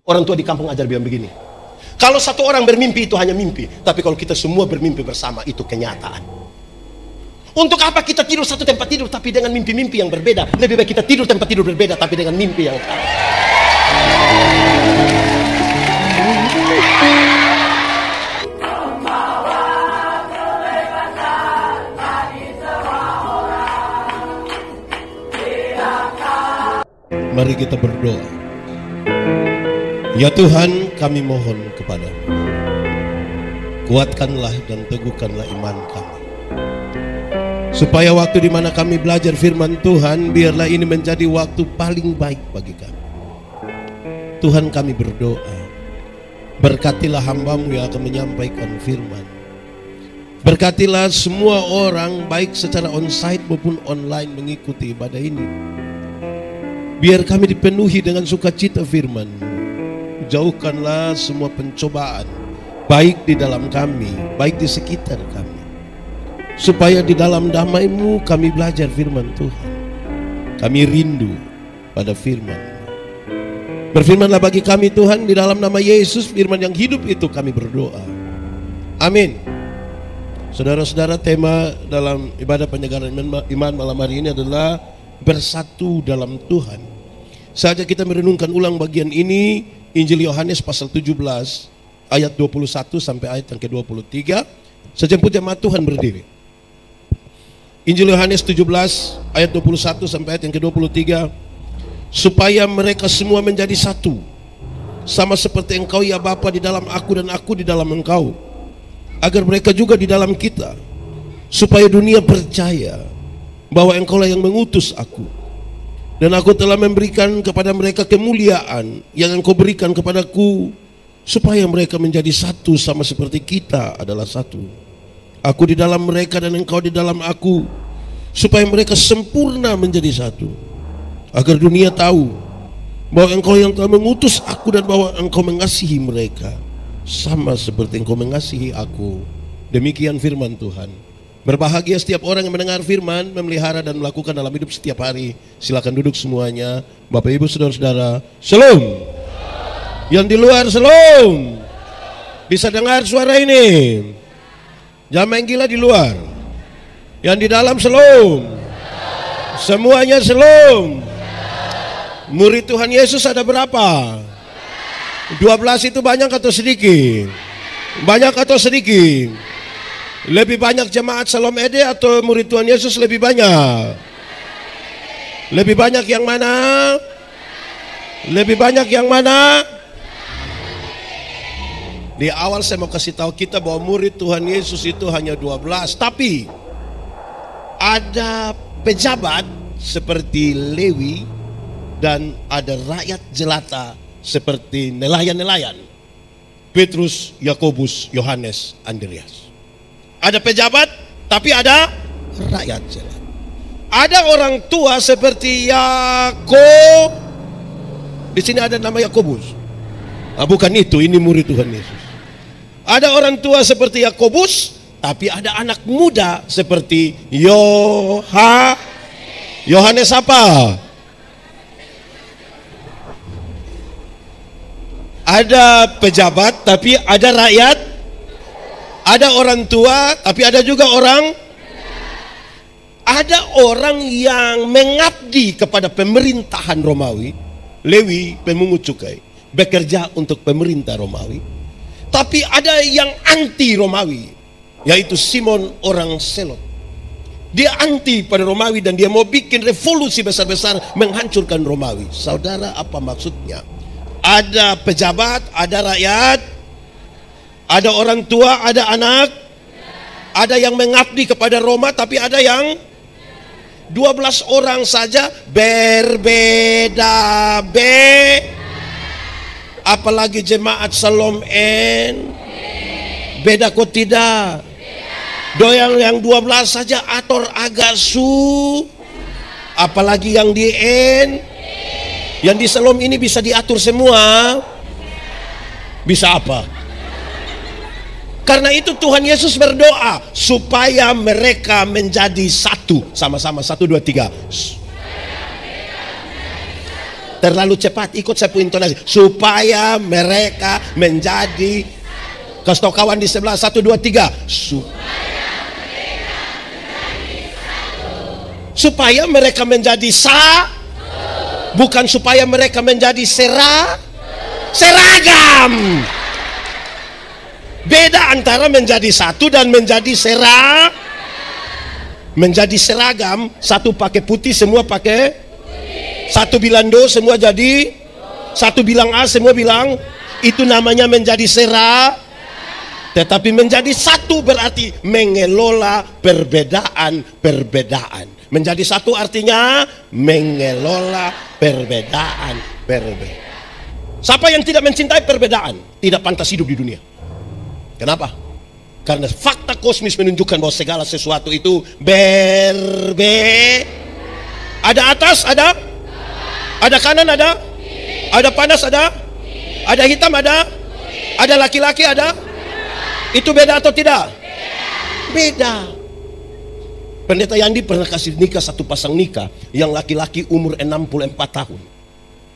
Orang tua di kampung ajar bilang begini, kalau satu orang bermimpi itu hanya mimpi, tapi kalau kita semua bermimpi bersama itu kenyataan. Untuk apa kita tidur satu tempat tidur tapi dengan mimpi-mimpi yang berbeda? Lebih baik kita tidur tempat tidur berbeda tapi dengan mimpi yang sama. Mari kita berdoa. Ya Tuhan, kami mohon kepadamu, kuatkanlah dan teguhkanlah iman kami, supaya waktu di mana kami belajar firman Tuhan, biarlah ini menjadi waktu paling baik bagi kami. Tuhan, kami berdoa, berkatilah hamba-Mu yang akan menyampaikan firman. Berkatilah semua orang, baik secara onsite maupun online, mengikuti ibadah ini. Biar kami dipenuhi dengan sukacita firman-Mu. Jauhkanlah semua pencobaan, baik di dalam kami, baik di sekitar kami, supaya di dalam damai-Mu kami belajar firman Tuhan. Kami rindu pada firman-Mu. Berfirmanlah bagi kami Tuhan, di dalam nama Yesus, firman yang hidup itu kami berdoa. Amin. Saudara-saudara, tema dalam ibadah penyegaran iman malam hari ini adalah bersatu dalam Tuhan. Saja kita merenungkan ulang bagian ini, Injil Yohanes pasal 17 ayat 21 sampai ayat yang ke-23. Sejemput jemaat Tuhan berdiri. Injil Yohanes 17 ayat 21 sampai ayat yang ke-23. Supaya mereka semua menjadi satu, sama seperti Engkau ya Bapa di dalam aku dan aku di dalam Engkau, agar mereka juga di dalam kita, supaya dunia percaya bahwa Engkaulah yang mengutus aku. Dan aku telah memberikan kepada mereka kemuliaan yang Engkau berikan kepadaku, supaya mereka menjadi satu sama seperti kita adalah satu. Aku di dalam mereka dan Engkau di dalam aku, supaya mereka sempurna menjadi satu, agar dunia tahu bahwa Engkau yang telah mengutus aku dan bahwa Engkau mengasihi mereka sama seperti Engkau mengasihi aku. Demikian firman Tuhan. Berbahagia setiap orang yang mendengar firman, memelihara dan melakukan dalam hidup setiap hari. Silakan duduk semuanya. Bapak Ibu saudara-saudara, Shalom. Yang di luar Shalom. Bisa dengar suara ini? Jangan main gila di luar. Yang di dalam Shalom. Semuanya Shalom. Murid Tuhan Yesus ada berapa? 12 itu banyak atau sedikit? Banyak atau sedikit? Lebih banyak jemaat Shalom Ede atau murid Tuhan Yesus lebih banyak? Lebih banyak yang mana? Lebih banyak yang mana? Di awal saya mau kasih tahu kita bahwa murid Tuhan Yesus itu hanya 12. Tapi ada pejabat seperti Lewi dan ada rakyat jelata seperti nelayan-nelayan. Petrus, Yakobus, Yohanes, Andreas. Ada pejabat, tapi ada rakyat jelata. Ada orang tua seperti Yakob. Di sini ada nama Yakobus. Bukan itu, ini murid Tuhan Yesus. Ada orang tua seperti Yakobus, tapi ada anak muda seperti Yohanes apa? Ada pejabat, tapi ada rakyat. Ada orang tua, tapi ada juga orang. Ada orang yang mengabdi kepada pemerintahan Romawi. Lewi, pemungut cukai, bekerja untuk pemerintah Romawi. Tapi ada yang anti Romawi, yaitu Simon orang Selot. Dia anti pada Romawi dan dia mau bikin revolusi besar-besar menghancurkan Romawi. Saudara, apa maksudnya? Ada pejabat, ada rakyat, ada orang tua, ada anak. Ada yang mengabdi kepada Roma, tapi ada yang 12 orang saja berbeda. Apalagi jemaat Shalom N. Beda kok tidak? Doyang yang 12 saja ator agasu. Apalagi yang di N. Yang di Shalom ini bisa diatur semua. Bisa apa? Karena itu Tuhan Yesus berdoa supaya mereka menjadi satu. Sama-sama, 1, 2, 3. Terlalu cepat, ikut saya punya intonasi. Supaya mereka menjadi, kasih tau kawan di sebelah, 1, 2, 3. Supaya mereka menjadi bukan supaya mereka menjadi seragam. Beda antara menjadi satu dan menjadi menjadi seragam. Satu pakai putih, semua pakai putih. Satu bilang do, semua jadi satu bilang A, semua bilang. Itu namanya menjadi Tetapi menjadi satu berarti mengelola perbedaan. Menjadi satu artinya mengelola perbedaan. Siapa yang tidak mencintai perbedaan tidak pantas hidup di dunia. Kenapa? Karena fakta kosmis menunjukkan bahwa segala sesuatu itu ada atas, ada kanan, ada panas, ada hitam, ada laki-laki, ada. Itu beda atau tidak? Beda. Pendeta Yandi pernah kasih nikah satu pasang nikah, yang laki-laki umur 64 tahun,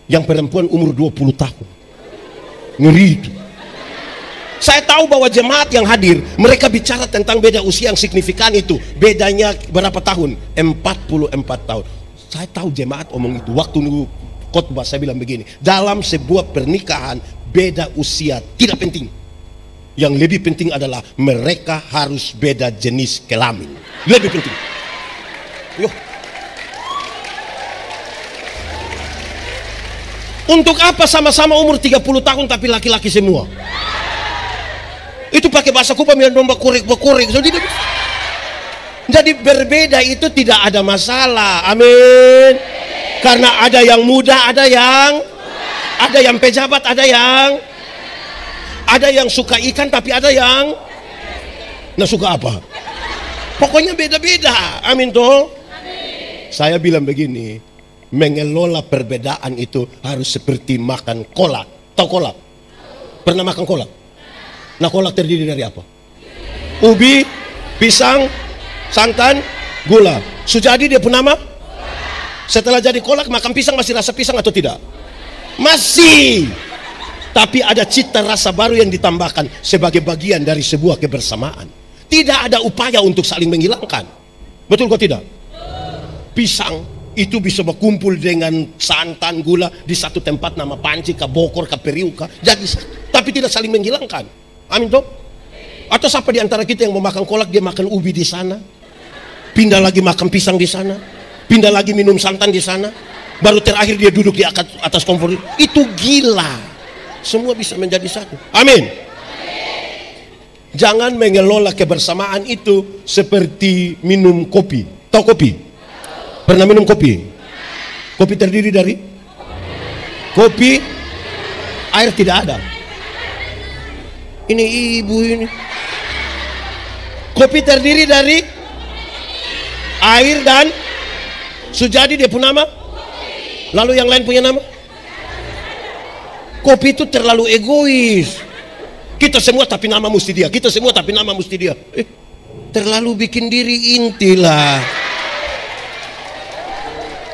yang perempuan umur 20 tahun. Ngeri itu. Saya tahu bahwa jemaat yang hadir, mereka bicara tentang beda usia yang signifikan itu. Bedanya berapa tahun? 44 tahun. Saya tahu jemaat omong itu. Waktu nunggu khotbah saya bilang begini, dalam sebuah pernikahan beda usia tidak penting. Yang lebih penting adalah mereka harus beda jenis kelamin. Lebih penting. Yuk. Untuk apa sama-sama umur 30 tahun tapi laki-laki semua? Itu pakai bahasa Kupang yang domba korek. Jadi berbeda itu tidak ada masalah. Amin. Karena ada yang muda, ada yang pejabat, ada yang suka ikan, tapi ada yang suka apa? Pokoknya beda-beda. Amin toh? Saya bilang begini, mengelola perbedaan itu harus seperti makan kolak. Tahu kolak? Pernah makan kolak? Nah, kolak terdiri dari apa? Ubi, pisang, santan, gula. Sudah jadi dia pun nama? Setelah jadi kolak, makan pisang masih rasa pisang atau tidak? Masih. Tapi ada cita rasa baru yang ditambahkan sebagai bagian dari sebuah kebersamaan. Tidak ada upaya untuk saling menghilangkan. Betul kok tidak? Pisang itu bisa berkumpul dengan santan, gula di satu tempat, nama panci, ke bokor, ke periuk, jadi, tapi tidak saling menghilangkan. Amin toh? Atau siapa di antara kita yang mau makan kolak, dia makan ubi di sana, pindah lagi makan pisang di sana, pindah lagi minum santan di sana, baru terakhir dia duduk di atas kompor. Itu gila. Semua bisa menjadi satu. Amin. Jangan mengelola kebersamaan itu seperti minum kopi. Tahu kopi? Pernah minum kopi? Kopi terdiri dari kopi, air tidak ada. Ini ibu ini. Kopi terdiri dari air dan Sujadi dia punya nama. Lalu yang lain punya nama. Kopi itu terlalu egois. Kita semua tapi nama mesti dia. Kita semua tapi nama mesti dia. Terlalu bikin diri inti lah.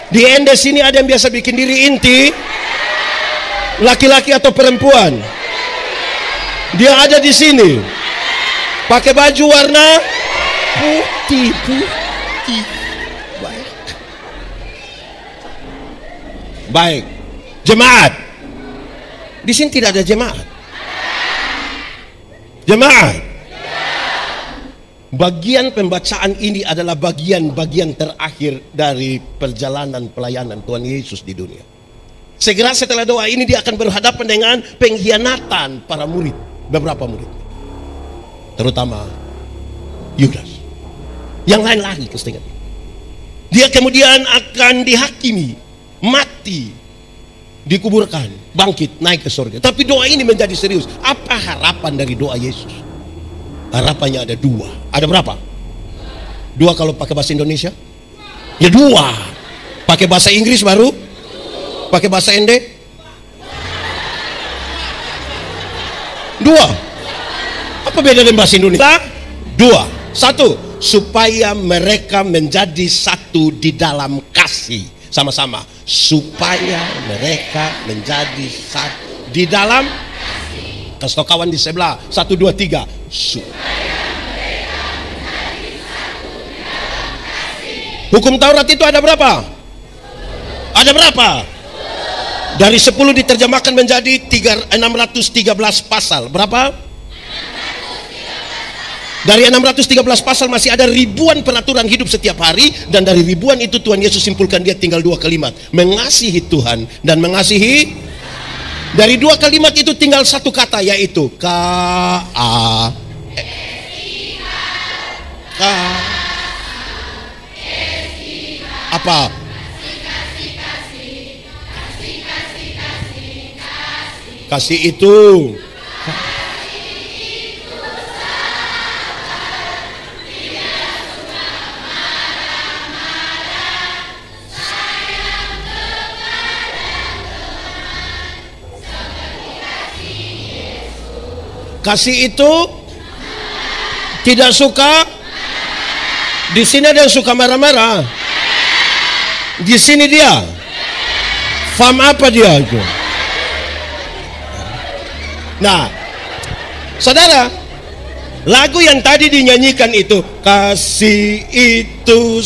Di Endes sini ada yang biasa bikin diri inti. Laki-laki atau perempuan? Dia ada di sini. Pakai baju warna putih. Baik. Jemaat. Di sini tidak ada jemaat. Bagian pembacaan ini adalah bagian-bagian terakhir dari perjalanan pelayanan Tuhan Yesus di dunia. Segera setelah doa ini dia akan berhadapan dengan pengkhianatan para murid, beberapa murid, terutama Yudas. Yang lain lari ke setengah. Dia kemudian akan dihakimi, mati, dikuburkan, bangkit, naik ke surga. Tapi doa ini menjadi serius. Apa harapan dari doa Yesus? Harapannya ada dua. Ada berapa? Dua kalau pakai bahasa Indonesia? Ya dua. Pakai bahasa Inggris baru? Pakai bahasa Ende? Dua. Apa beda dengan bahasa Indonesia? Dua. Satu, supaya mereka menjadi satu di dalam kasih. Sama-sama. supaya mereka menjadi satu di dalam. Kasih tau kawan di sebelah, 1, 2, 3. Hukum Taurat itu ada berapa? Ada berapa? Dari 10 diterjemahkan menjadi 613 pasal. Berapa? Dari 613 pasal masih ada ribuan peraturan hidup setiap hari. Dan dari ribuan itu Tuhan Yesus simpulkan dia tinggal 2 kalimat. Mengasihi Tuhan dan mengasihi. Dari 2 kalimat itu tinggal 1 kata, yaitu K-A. Apa? Kasih itu. Kasih itu tidak suka. Di sini ada yang suka marah-marah. Di sini dia. Faham apa dia itu? Nah, saudara, lagu yang tadi dinyanyikan itu, kasih itu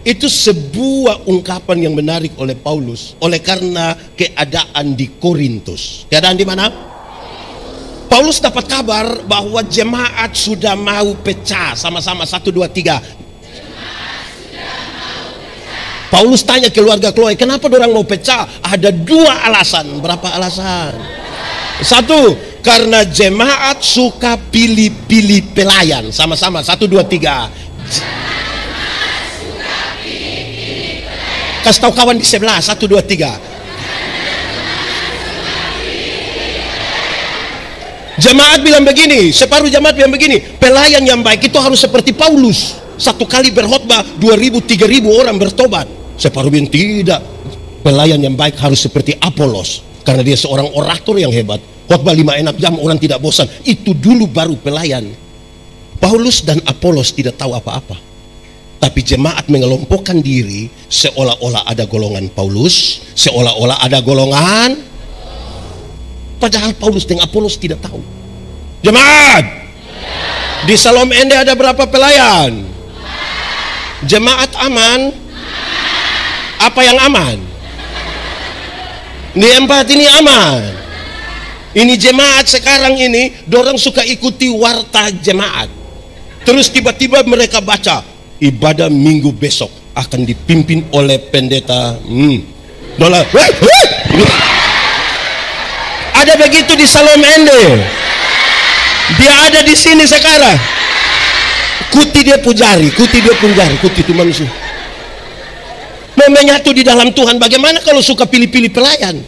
itu sebuah ungkapan yang menarik oleh Paulus oleh karena keadaan di Korintus. Keadaan di mana? Paulus dapat kabar bahwa jemaat sudah mau pecah. Sama-sama 1, 2, 3. Paulus tanya keluarga Chloe, kenapa orang mau pecah? Ada 2 alasan. Berapa alasan? 1, karena jemaat suka pilih-pilih pelayan. Sama-sama 1, 2, 3. Kasih tahu kawan di sebelah, 1, 2, 3. Jemaat bilang begini, separuh jemaat bilang begini, pelayan yang baik itu harus seperti Paulus. 1 kali berkhotbah 2.000, 3.000 orang bertobat. Separuh bilang tidak, pelayan yang baik harus seperti Apolos, karena dia seorang orator yang hebat. Khotbah 5-6 jam orang tidak bosan. Itu dulu baru pelayan. Paulus dan Apolos tidak tahu apa-apa, tapi jemaat mengelompokkan diri seolah-olah ada golongan Paulus, seolah-olah ada golongan, padahal Paulus dan Apolos tidak tahu. Jemaat di Salom Ende ada berapa pelayan? Jemaat aman? Apa yang aman? Di 4 ini aman. Ini jemaat sekarang ini, dorang suka ikuti warta jemaat. Terus tiba-tiba mereka baca, ibadah minggu besok akan dipimpin oleh pendeta. Ada begitu di Salom Ende. Dia ada di sini sekarang. Kuti dia pujari, kuti itu manusia. Mau menyatu di dalam Tuhan. Bagaimana kalau suka pilih-pilih pelayan?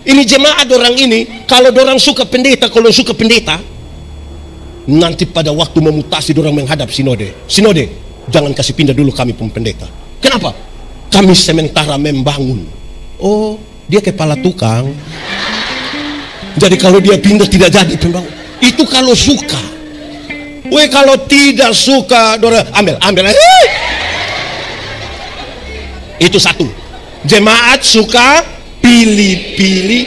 Ini jemaat orang ini, kalau dorang suka pendeta, kalau suka pendeta, nanti pada waktu memutasi dorang menghadap sinode. Sinode, jangan kasih pindah dulu kami pun pendeta. Kenapa? Kami sementara membangun. Oh, dia kepala tukang. Jadi kalau dia pindah tidak jadi pembangun. Itu kalau suka. Weh, kalau tidak suka, dorang ambil. Itu 1. Jemaat suka pilih-pilih.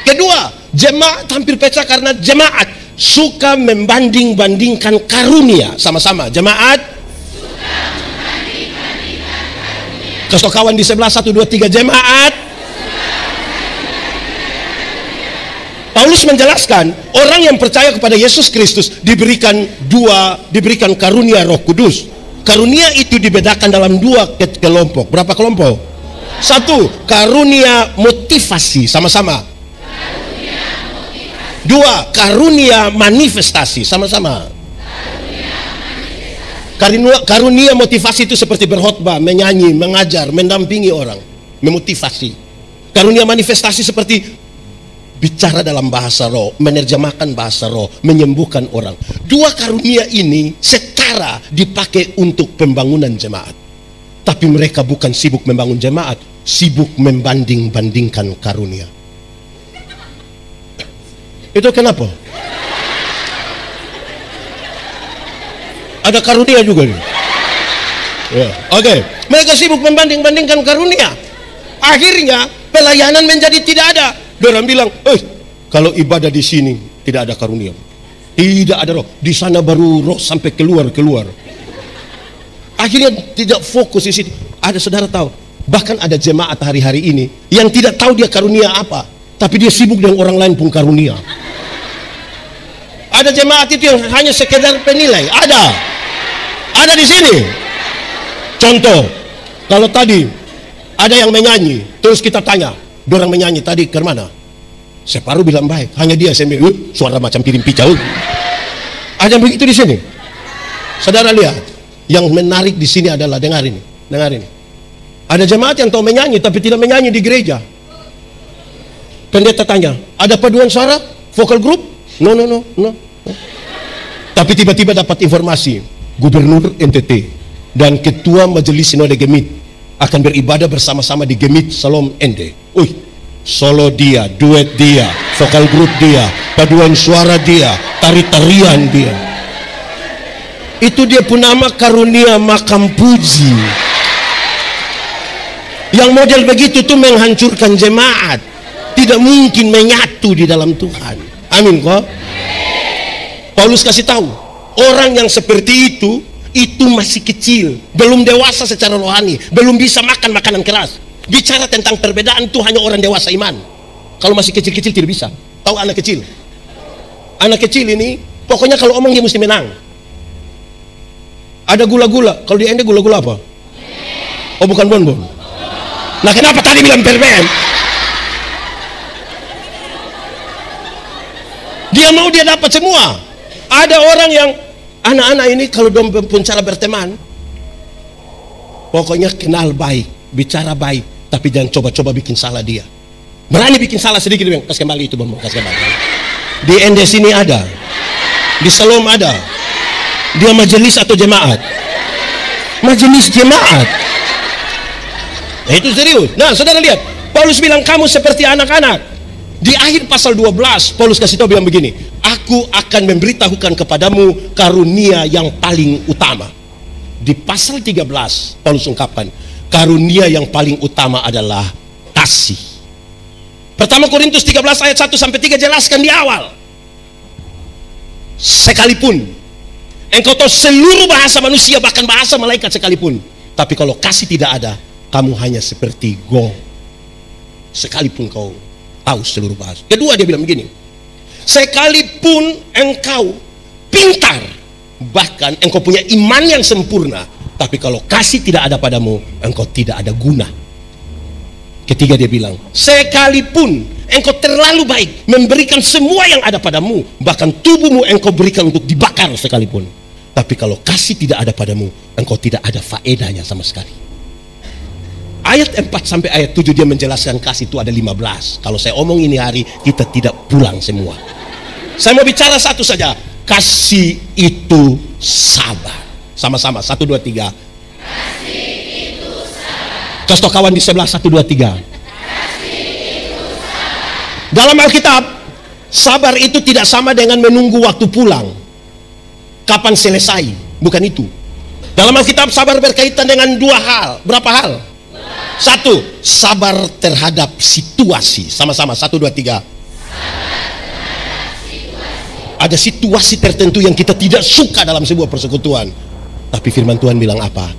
Kedua, jemaat hampir pecah karena jemaat suka membanding-bandingkan karunia. Sama-sama, jemaat suka membanding-bandingkan karunia. Kasih kawan di sebelah, 1, 2, 3. Jemaat. Paulus menjelaskan, orang yang percaya kepada Yesus Kristus diberikan karunia Roh Kudus. Karunia itu dibedakan dalam 2 kelompok. Berapa kelompok? 1, karunia motivasi. Sama-sama. 2, karunia manifestasi. Sama-sama. Karunia motivasi itu seperti berkhotbah, menyanyi, mengajar, mendampingi orang, memotivasi. Karunia manifestasi seperti bicara dalam bahasa roh, menerjemahkan bahasa roh, menyembuhkan orang. 2 karunia ini setara dipakai untuk pembangunan jemaat. Tapi mereka bukan sibuk membangun jemaat, sibuk membanding-bandingkan karunia. Itu kenapa? Ada karunia juga nih. Ya, oke. Mereka sibuk membanding-bandingkan karunia. Akhirnya pelayanan menjadi tidak ada. Orang bilang, kalau ibadah di sini tidak ada karunia, tidak ada roh. Di sana baru roh sampai keluar. Akhirnya tidak fokus di situ. Ada saudara tahu, bahkan ada jemaat hari-hari ini yang tidak tahu dia karunia apa, tapi dia sibuk dengan orang lain pun karunia. Ada jemaat itu yang hanya sekedar penilai. Ada di sini. Contoh, kalau tadi ada yang menyanyi, terus kita tanya, dorang menyanyi tadi ke mana? Separuh bilang baik, hanya dia sembil, suara macam piring picau. Ada yang begitu di sini. Saudara lihat, yang menarik di sini adalah dengar ini. Ada jemaat yang tahu menyanyi tapi tidak menyanyi di gereja. Pendeta tanya, ada paduan suara, vokal group? No. Tapi tiba-tiba dapat informasi, Gubernur NTT dan Ketua Majelis Sinode Gemit akan beribadah bersama-sama di Gemit Salom Ende. Solo dia, duet dia, vokal grup dia, paduan suara dia, tari-tarian dia. Itu dia pun nama karunia makam puji. Yang model begitu tuh menghancurkan jemaat. Tidak mungkin menyatu di dalam Tuhan. Amin kok. Paulus kasih tahu, orang yang seperti itu masih kecil, belum dewasa secara rohani, belum bisa makan makanan keras. Bicara tentang perbedaan itu hanya orang dewasa iman. Kalau masih kecil-kecil tidak bisa. Tahu anak kecil? Anak kecil ini pokoknya kalau omong dia mesti menang. Ada gula-gula. Kalau di Ende gula-gula apa? Oh, bukan bonbon. Nah, kenapa tadi bilang perben? Dia mau dia dapat semua. Ada orang yang anak-anak ini kalau pun cara berteman, pokoknya kenal baik, bicara baik, tapi jangan coba-coba bikin salah dia. Berani bikin salah sedikit, bilang, kasih kembali itu bonbon, kasih kembali. Di Ende sini ada, di Salom ada. Dia majelis atau jemaat? Majelis jemaat. Nah, itu serius. Nah, saudara lihat, Paulus bilang kamu seperti anak-anak. Di akhir pasal 12, Paulus kasih tahu bilang begini, aku akan memberitahukan kepadamu karunia yang paling utama. Di pasal 13, Paulus ungkapkan, karunia yang paling utama adalah kasih. Pertama Korintus 13 ayat 1 sampai 3 jelaskan di awal. Sekalipun engkau tahu seluruh bahasa manusia, bahkan bahasa malaikat sekalipun, tapi kalau kasih tidak ada, kamu hanya seperti gong. Sekalipun kau tahu seluruh bahasa. Kedua dia bilang begini, sekalipun engkau pintar, bahkan engkau punya iman yang sempurna, tapi kalau kasih tidak ada padamu, engkau tidak ada guna. Ketiga dia bilang, sekalipun engkau terlalu baik, memberikan semua yang ada padamu, bahkan tubuhmu engkau berikan untuk dibakar sekalipun, tapi kalau kasih tidak ada padamu, engkau tidak ada faedahnya sama sekali. Ayat 4 sampai ayat 7 dia menjelaskan kasih itu ada 15. Kalau saya omong ini hari, kita tidak pulang semua. Saya mau bicara satu saja. Kasih itu sabar. Sama-sama, 1, 2, 3. Kasih itu sabar. Kasih tau kawan di sebelah, 1, 2, 3. Kasih itu sabar. Dalam Alkitab, sabar itu tidak sama dengan menunggu waktu pulang. Kapan selesai, bukan itu. Dalam Alkitab, sabar berkaitan dengan dua hal. Berapa hal? Satu, sabar terhadap situasi. Sama-sama, 1, 2, 3. Ada situasi tertentu yang kita tidak suka dalam sebuah persekutuan, tapi firman Tuhan bilang apa?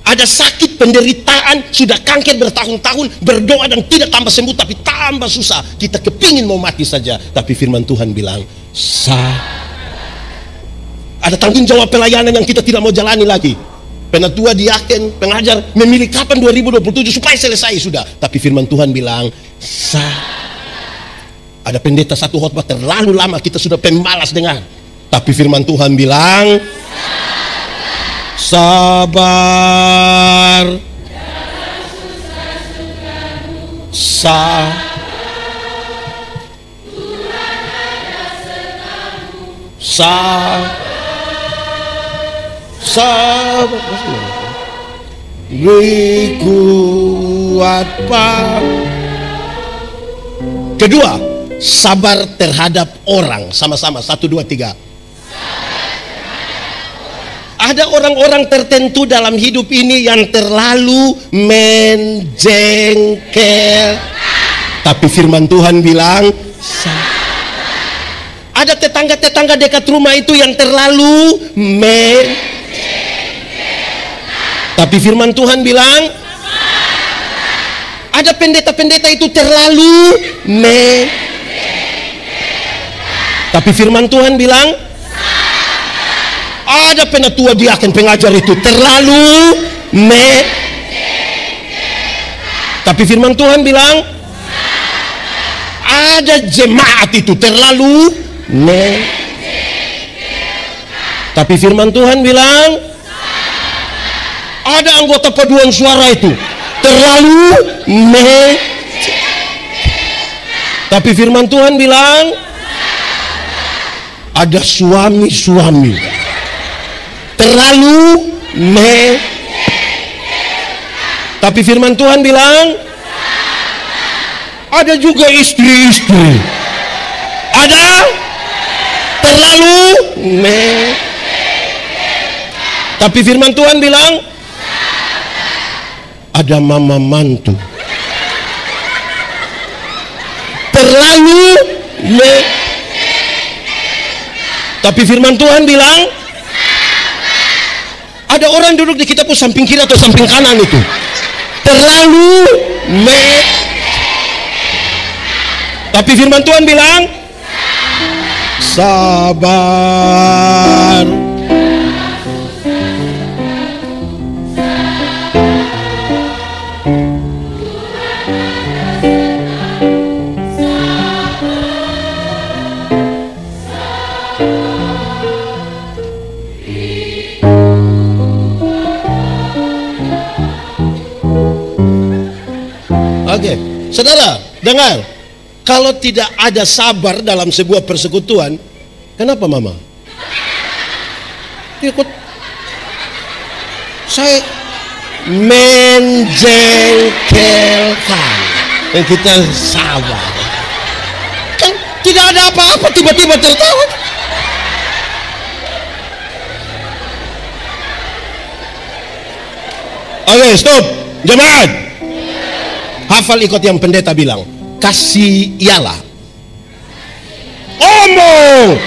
Ada sakit, penderitaan, sudah kanker bertahun-tahun, berdoa dan tidak tambah sembuh, tapi tambah susah. Kita kepingin mau mati saja, tapi firman Tuhan bilang ada tanggung jawab pelayanan yang kita tidak mau jalani lagi. Penatua, diaken, pengajar memilih kapan 2027 supaya selesai sudah. Tapi firman Tuhan bilang, ada pendeta satu khotbah terlalu lama, kita sudah pemalas dengar. Tapi firman Tuhan bilang, sabar. Sabar, beri kuat pak. Kedua, sabar terhadap orang. Sama-sama, 1, 2, 3. Ada orang-orang tertentu dalam hidup ini yang terlalu menjengkel. Tapi firman Tuhan bilang, ada tetangga-tetangga dekat rumah itu yang terlalu tapi firman Tuhan bilang, ada pendeta-pendeta itu terlalu tapi firman Tuhan bilang, ada penatua diaken pengajar itu terlalu tapi firman Tuhan bilang, ada jemaat itu terlalu tapi firman Tuhan bilang, ada anggota paduan suara itu terlalu tapi firman Tuhan bilang, ada suami-suami terlalu tapi firman Tuhan bilang, ada juga istri-istri ada terlalu tapi firman Tuhan bilang, ada mama mantu terlalu tapi firman Tuhan bilang, ada orang duduk di kita pun samping kiri atau samping kanan itu terlalu tapi firman Tuhan bilang, sabar. Oke, saudara, dengar. Kalau tidak ada sabar dalam sebuah persekutuan, kenapa mama? Ikut saya menjengkelkan dan kita sabar. Kan tidak ada apa-apa, tiba-tiba tertawa. Oke, stop, jemaat. Hafal ikut yang pendeta bilang, kasih ialah omong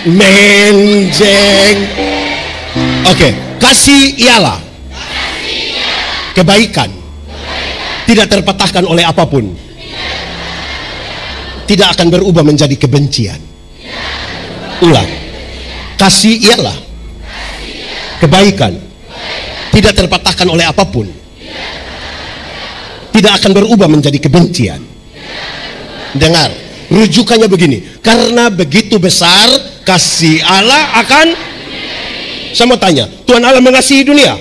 menjeng. Oke, kasih ialah kebaikan, tidak terpatahkan oleh apapun, tidak akan berubah menjadi kebencian. Ulang, kasih ialah kebaikan, tidak terpatahkan oleh apapun, tidak akan berubah menjadi kebencian. Dengar, rujukannya begini, karena begitu besar kasih Allah akan. Saya mau tanya, Tuhan Allah mengasihi dunia?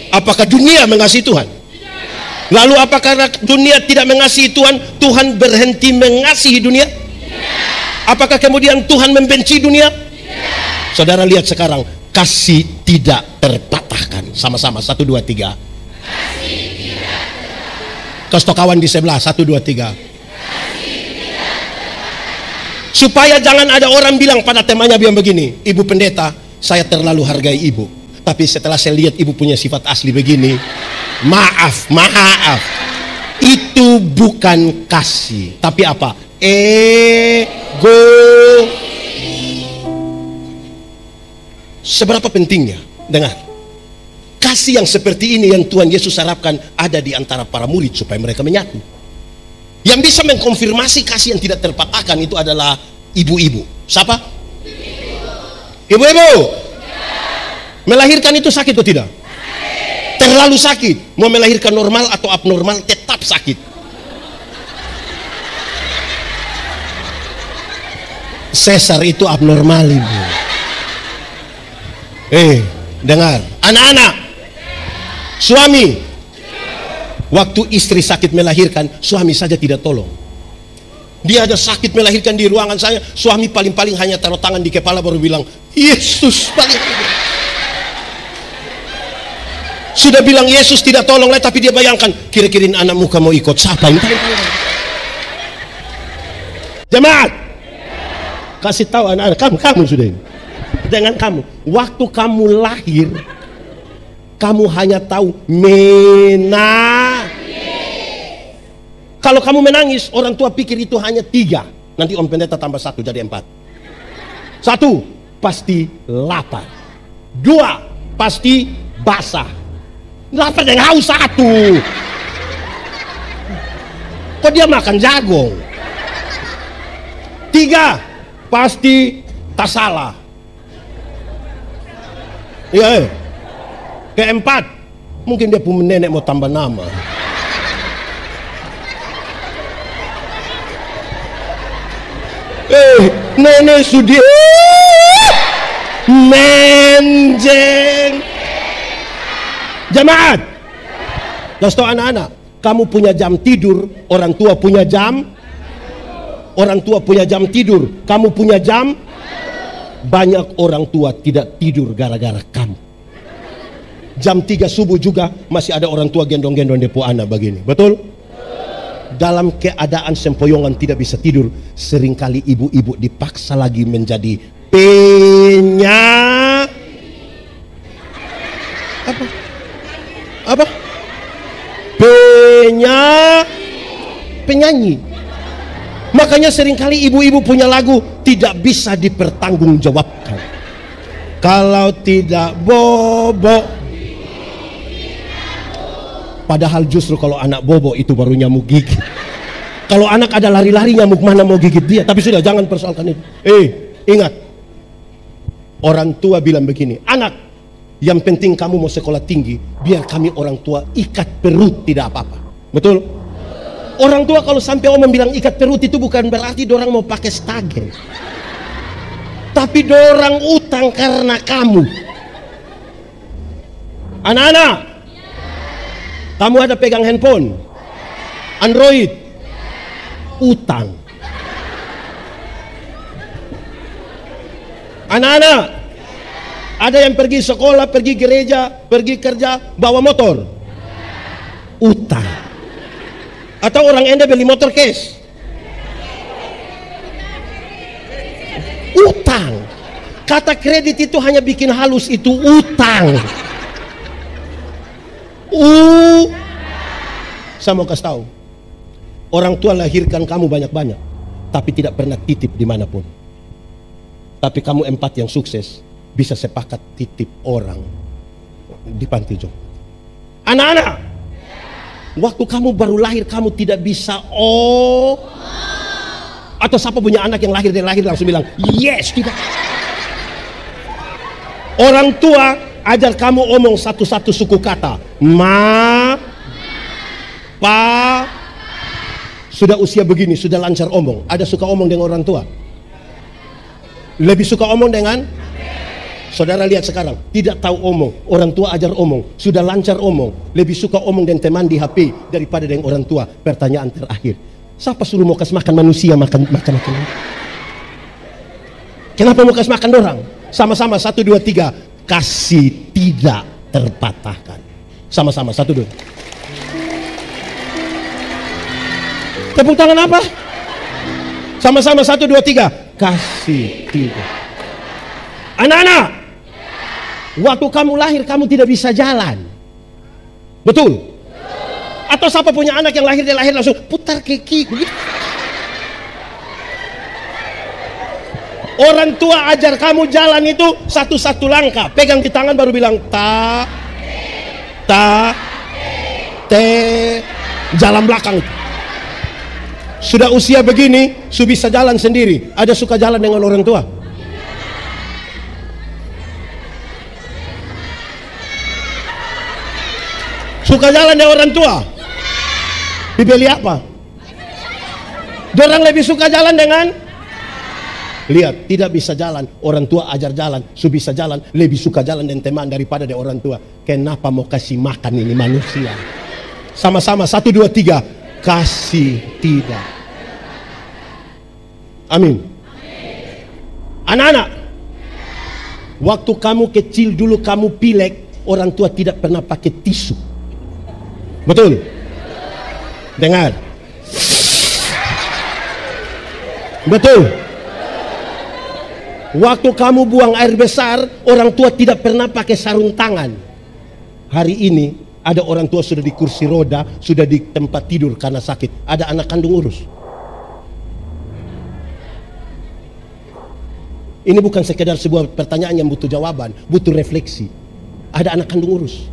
Apakah dunia mengasihi Tuhan? Lalu apakah dunia tidak mengasihi Tuhan, Tuhan berhenti mengasihi dunia? Apakah kemudian Tuhan membenci dunia? Saudara lihat sekarang, kasih tidak terpatahkan. Sama-sama, 1, 2, 3. Kasih kawan di sebelah, 1, 2, 3. Supaya jangan ada orang bilang pada temanya bilang begini, ibu pendeta, saya terlalu hargai ibu, tapi setelah saya lihat ibu punya sifat asli begini, maaf, itu bukan kasih, tapi apa? Ego. Seberapa pentingnya? Dengar, kasih yang seperti ini yang Tuhan Yesus harapkan ada di antara para murid supaya mereka menyatu. Yang bisa mengkonfirmasi kasih yang tidak terpatahkan itu adalah ibu-ibu. Siapa? Ibu-ibu. Melahirkan itu sakit atau tidak? Terlalu sakit. Mau melahirkan normal atau abnormal tetap sakit. Sesar itu abnormal, ibu. Dengar, anak-anak, suami, waktu istri sakit melahirkan, suami saja tidak tolong. Dia ada sakit melahirkan di ruangan saya, suami paling-paling hanya taruh tangan di kepala baru bilang, Yesus paling. Sudah bilang Yesus tidak tolong lagi, tapi dia bayangkan, kira-kira anakmu kamu ikut siapa ini? Jemaat, kasih tahu anak-anak kamu sudah ini. dengan kamu. Waktu kamu lahir, kamu hanya tahu Kalau kamu menangis, orang tua pikir itu hanya 3. Nanti Om Pendeta tambah 1 jadi 4. 1, pasti lapar. 2, pasti basah. Lapar dan haus 1. Kok dia makan jagung? 3, pasti tak salah. Iya. Keempat, mungkin dia punya nenek mau tambah nama. Nenek sudi menjeng. Jemaat, kasih tahu anak-anak, kamu punya jam tidur, orang tua punya jam. Orang tua punya jam tidur, kamu punya jam. Banyak orang tua tidak tidur gara-gara kamu. Jam 3 subuh juga masih ada orang tua gendong-gendong depo anak begini, betul? Dalam keadaan sempoyongan tidak bisa tidur, seringkali ibu-ibu dipaksa lagi menjadi penyanyi. Makanya seringkali ibu-ibu punya lagu tidak bisa dipertanggungjawabkan. Kalau tidak bobo, padahal justru kalau anak bobo itu baru nyamuk gigit. Kalau anak ada lari-lari, nyamuk mana mau gigit dia. Tapi sudah, jangan persoalkan itu. Ingat, orang tua bilang begini, anak, yang penting kamu mau sekolah tinggi, biar kami orang tua ikat perut, tidak apa-apa. Betul? Orang tua kalau sampai omong bilang ikat perut itu bukan berarti dorang mau pakai stagen, tapi dorang utang karena kamu. Anak-anak, kamu ada pegang handphone Android, utang. Anak-anak, ada yang pergi sekolah, pergi gereja, pergi kerja, bawa motor, utang. Atau orang Anda beli motor cash, utang. Kata kredit itu hanya bikin halus, itu utang. Saya mau kasih tahu, orang tua lahirkan kamu banyak-banyak, tapi tidak pernah titip dimanapun. Tapi kamu 4 yang sukses bisa sepakat titip orang di panti jompo. Anak-anak, waktu kamu baru lahir, kamu tidak bisa atau siapa punya anak yang lahir langsung bilang yes, tidak. Orang tua ajar kamu omong satu-satu suku kata. Ma, pa. Sudah usia begini, sudah lancar omong. Ada suka omong dengan orang tua? Lebih suka omong dengan? Saudara lihat sekarang, tidak tahu omong, orang tua ajar omong, sudah lancar omong, lebih suka omong dengan teman di HP daripada dengan orang tua. Pertanyaan terakhir, siapa suruh mau kasih makan manusia makan? Kenapa mau kasih makan orang? Sama-sama 1, 2, 3, kasih tidak terpatahkan. Sama-sama 1, 2. Tepuk tangan apa? Sama-sama 1, 2, 3, kasih tidak. Anak-anak, waktu kamu lahir kamu tidak bisa jalan, betul? Atau siapa punya anak yang lahir langsung putar kaki? Orang tua ajar kamu jalan itu satu-satu langkah, pegang di tangan baru bilang ta, jalan belakang. Sudah usia begini, sudah bisa jalan sendiri. Ada suka jalan dengan orang tua? Suka jalan dengan orang tua? Dibeli apa? Dorang lebih suka jalan dengan? Lihat, tidak bisa jalan, orang tua ajar jalan, sudah bisa jalan, lebih suka jalan dengan teman daripada dengan orang tua. Kenapa mau kasih makan ini manusia? Sama-sama 1, 2, 3, kasih tidak. Amin. Anak-anak, waktu kamu kecil dulu kamu pilek, orang tua tidak pernah pakai tisu. Betul? Dengar. Betul? Waktu kamu buang air besar, orang tua tidak pernah pakai sarung tangan. Hari ini ada orang tua sudah di kursi roda, sudah di tempat tidur karena sakit. Ada anak kandung urus. Ini bukan sekedar sebuah pertanyaan yang butuh jawaban, butuh refleksi. Ada anak kandung urus.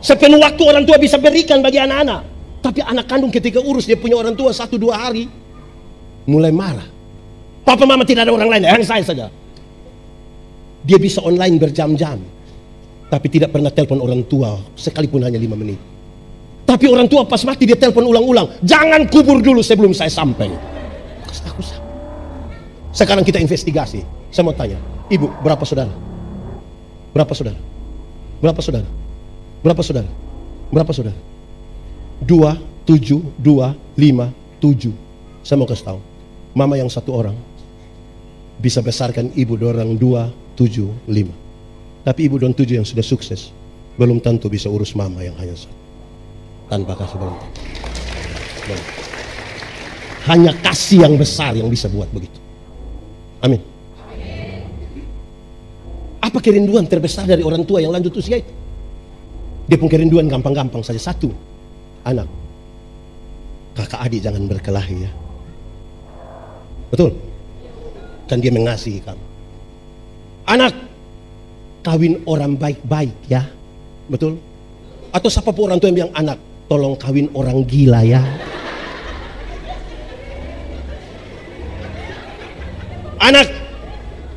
Sepenuh waktu orang tua bisa berikan bagi anak-anak, tapi anak kandung ketika urus dia punya orang tua 1-2 hari mulai marah. Papa mama tidak ada orang lain, hanya saya saja. Dia bisa online berjam-jam, tapi tidak pernah telepon orang tua sekalipun hanya 5 menit. Tapi orang tua pas mati dia telepon ulang-ulang, jangan kubur dulu sebelum saya sampai. Aku sampai. Sekarang kita investigasi. Saya mau tanya, ibu berapa saudara? Berapa saudara? Berapa saudara? Berapa saudara? Berapa saudara? 2, 7, 2, 5, 7. Saya mau kasih tahu, mama yang 1 orang bisa besarkan ibu 2 orang 2, 7, 5. Tapi ibu dan 7 yang sudah sukses belum tentu bisa urus mama yang hanya 1. Tanpa kasih bantuan. Hanya kasih yang besar yang bisa buat begitu. Amin. Apa kerinduan terbesar dari orang tua yang lanjut usia itu? Dia pun kerinduan gampang-gampang saja. 1, anak, kakak adik jangan berkelahi ya. Betul? Kan dia mengasihi kamu. Anak, kawin orang baik-baik ya. Betul? Atau siapa pun orang tua yang bilang, anak tolong kawin orang gila ya. Anak,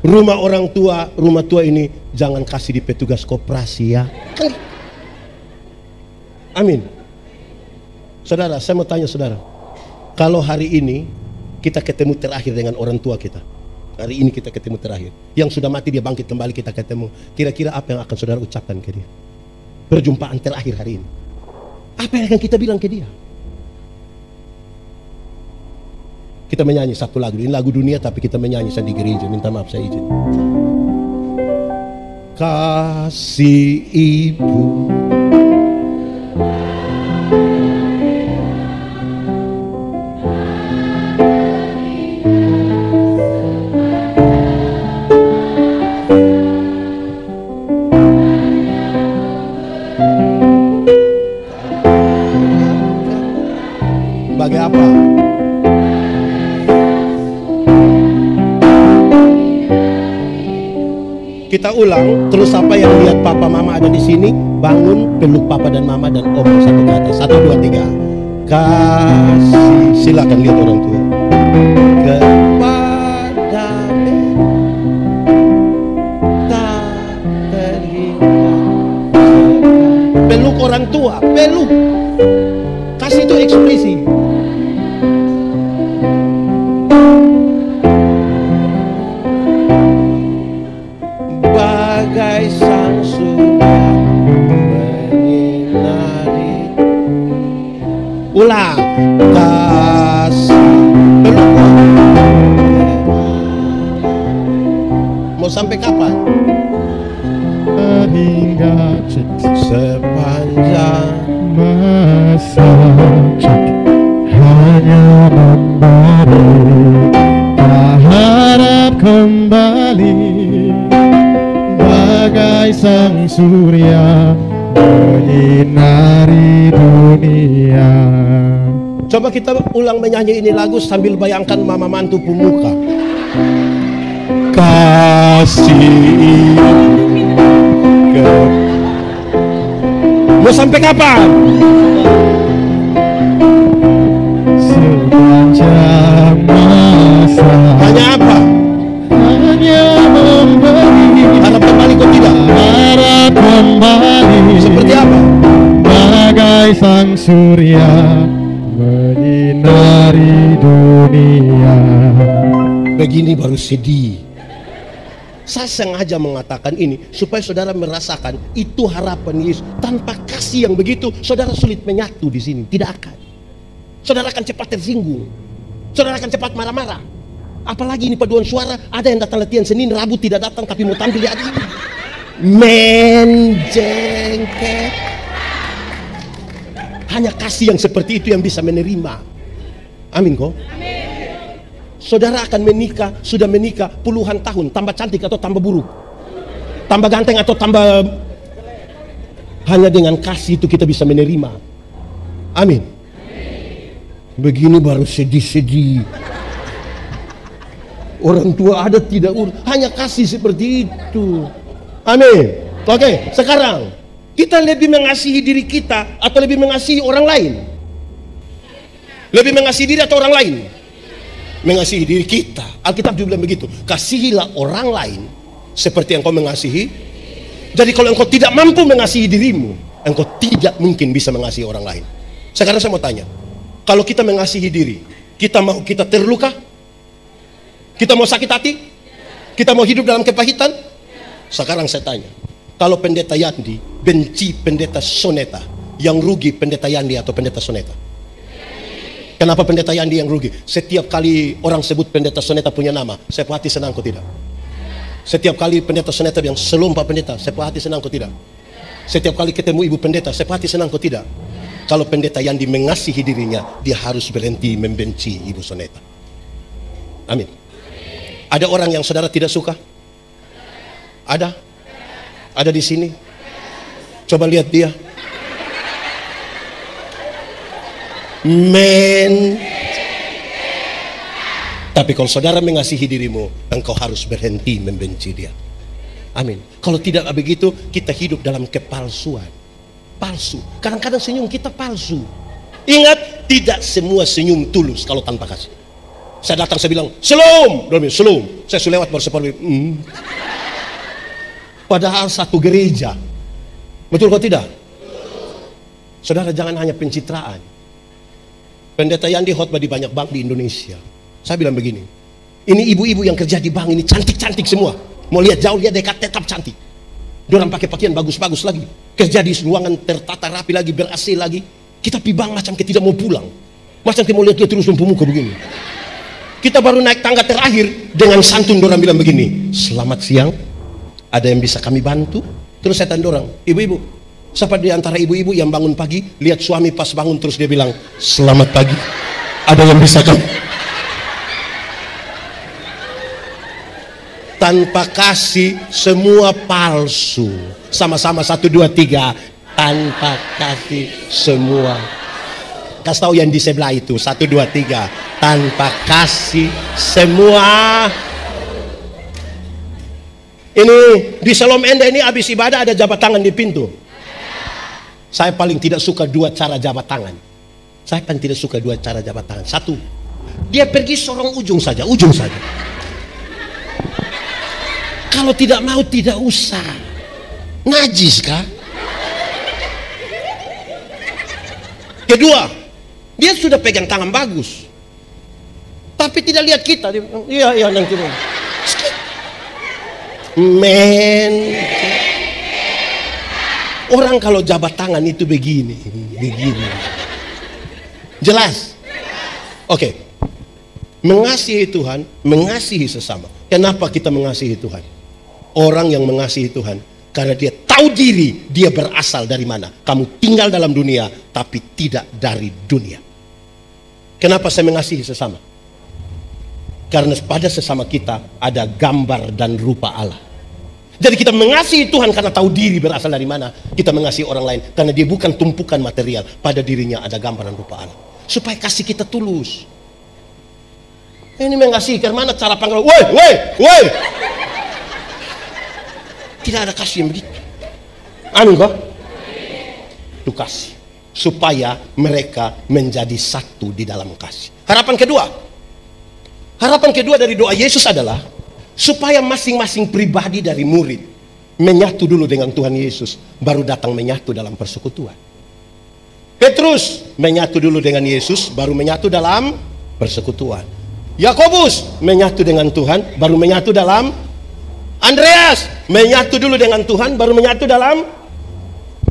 rumah orang tua, rumah tua ini jangan kasih di petugas koperasi ya. Amin. Saudara, saya mau tanya saudara, kalau hari ini kita ketemu terakhir dengan orang tua kita, hari ini kita ketemu terakhir, yang sudah mati dia bangkit kembali kita ketemu, kira-kira apa yang akan saudara ucapkan ke dia? Perjumpaan terakhir hari ini, apa yang akan kita bilang ke dia? Kita menyanyi satu lagu, ini lagu dunia tapi kita menyanyi di gereja. Minta maaf saya izin. Kasih ibu bagai apa? Kita ulang, terus apa yang lihat papa mama ada di sini, bangun, peluk papa dan mama dan om satu ke atas. 1, 2, 3. Kasih, silakan lihat orang tua. Kepada tak terhingga. Peluk orang tua, peluk. Kasih itu ekspresi. Bagai sang surya menyinari. Ulang. Kasih. Peluk. Mau sampai kapan? Hingga sepanjang masa hanya memberi, tak harap kembali. Bagai sang surya menyinari dunia. Coba kita ulang menyanyi ini lagu sambil bayangkan mama mantu pemuka. Kasih mau sampai kapan? Sepanjang masa. Hanya apa? Hanya memberi. Harap kembali kok tidak? Harap kembali. Seperti apa? Bagai sang surya menyinari dunia. Begini baru sedih. Saya sengaja mengatakan ini supaya saudara merasakan itu harapan Yesus. Tanpa kasih yang begitu, saudara sulit menyatu di sini. Tidak akan. Saudara akan cepat tersinggung. Saudara akan cepat marah-marah. Apalagi ini paduan suara, ada yang datang latihan Senin, Rabu tidak datang tapi mau tampil di hari ini. Menjengkel. Hanya kasih yang seperti itu yang bisa menerima. Amin kok. saudara akan menikah, sudah menikah puluhan tahun, tambah cantik atau tambah buruk? Tambah ganteng atau tambah... Hanya dengan kasih itu kita bisa menerima. Amin. Begini baru sedih-sedih. Orang tua ada tidak hanya kasih seperti itu. Amin. Oke, sekarang kita lebih mengasihi diri kita atau lebih mengasihi orang lain? Lebih mengasihi diri atau orang lain? Mengasihi diri kita. Alkitab juga bilang begitu. Kasihilah orang lain seperti yang kau mengasihi. Jadi kalau engkau tidak mampu mengasihi dirimu, engkau tidak mungkin bisa mengasihi orang lain. Sekarang saya mau tanya, kalau kita mengasihi diri, kita mau kita terluka? Kita mau sakit hati? Kita mau hidup dalam kepahitan? Sekarang saya tanya, kalau pendeta Yandi benci pendeta Soneta, yang rugi pendeta Yandi atau pendeta Soneta? Kenapa pendeta Yandi yang rugi? Setiap kali orang sebut pendeta Soneta punya nama, saya hati senang kok tidak? Setiap kali pendeta Soneta bilang selom Pak Pendeta, saya hati senang kok tidak? Setiap kali ketemu ibu pendeta, saya hati senang kok tidak? Kalau pendeta Yandi mengasihi dirinya, dia harus berhenti membenci ibu Soneta. Amin. Ada orang yang saudara tidak suka? Ada? Ada di sini? Coba lihat dia. Men. Tapi kalau saudara mengasihi dirimu, engkau harus berhenti membenci dia. Amin. Kalau tidak begitu, kita hidup dalam kepalsuan. Palsu. Kadang-kadang senyum kita palsu. Ingat, tidak semua senyum tulus kalau tanpa kasih. Saya datang, saya bilang, Shalom. Dia bilang, Shalom. Saya sudah lewat baru separuh. Padahal satu gereja. Betul kok tidak? Saudara jangan hanya pencitraan. Pendeta Yandi khotbah di banyak bank di Indonesia. Saya bilang begini, ini ibu-ibu yang kerja di bank ini cantik-cantik semua. Mau lihat jauh, lihat dekat, tetap cantik. Diorang pakai pakaian bagus-bagus lagi. Kerja di ruangan tertata rapi lagi, ber-AC lagi. Kita pi bank macam kita tidak mau pulang. Macam kita mau lihat dia terus lampu muka begini. Kita baru naik tangga terakhir, dengan santun diorang bilang begini, selamat siang, ada yang bisa kami bantu? Terus saya tanya orang, ibu-ibu, siapa di antara ibu-ibu yang bangun pagi, lihat suami pas bangun terus dia bilang, selamat pagi, ada yang bisa kami? Tanpa kasih semua palsu. Sama-sama 1, 2, 3. Tanpa kasih semua. Kasih tahu yang di sebelah itu 1, 2, 3. Tanpa kasih semua. Ini di Shalom Enda ini habis ibadah ada jabat tangan di pintu. Saya paling tidak suka 2 cara jabat tangan. Saya paling tidak suka 2 cara jabat tangan. 1, dia pergi sorong ujung saja. Kalau tidak mau tidak usah. Najis kah? Kedua, dia sudah pegang tangan bagus, tapi tidak lihat kita. Iya nanti. Men. Orang kalau jabat tangan itu begini. Jelas? Oke. Mengasihi Tuhan, mengasihi sesama. Kenapa kita mengasihi Tuhan? Orang yang mengasihi Tuhan karena dia tahu diri dia berasal dari mana. Kamu tinggal dalam dunia tapi tidak dari dunia. Kenapa saya mengasihi sesama? Karena pada sesama kita ada gambar dan rupa Allah. Jadi kita mengasihi Tuhan karena tahu diri berasal dari mana. Kita mengasihi orang lain karena dia bukan tumpukan material. Pada dirinya ada gambar dan rupa Allah. Supaya kasih kita tulus. Ini mengasihi karena mana cara panggil, woi. Tidak ada kasih yang begitu. Amin kok? Itu kasih. Supaya mereka menjadi satu di dalam kasih. Harapan kedua dari doa Yesus adalah supaya masing-masing pribadi dari murid menyatu dulu dengan Tuhan Yesus, baru datang menyatu dalam persekutuan. Petrus menyatu dulu dengan Yesus, baru menyatu dalam persekutuan. Yakobus menyatu dengan Tuhan, baru menyatu dalam. Andreas menyatu dulu dengan Tuhan, baru menyatu dalam.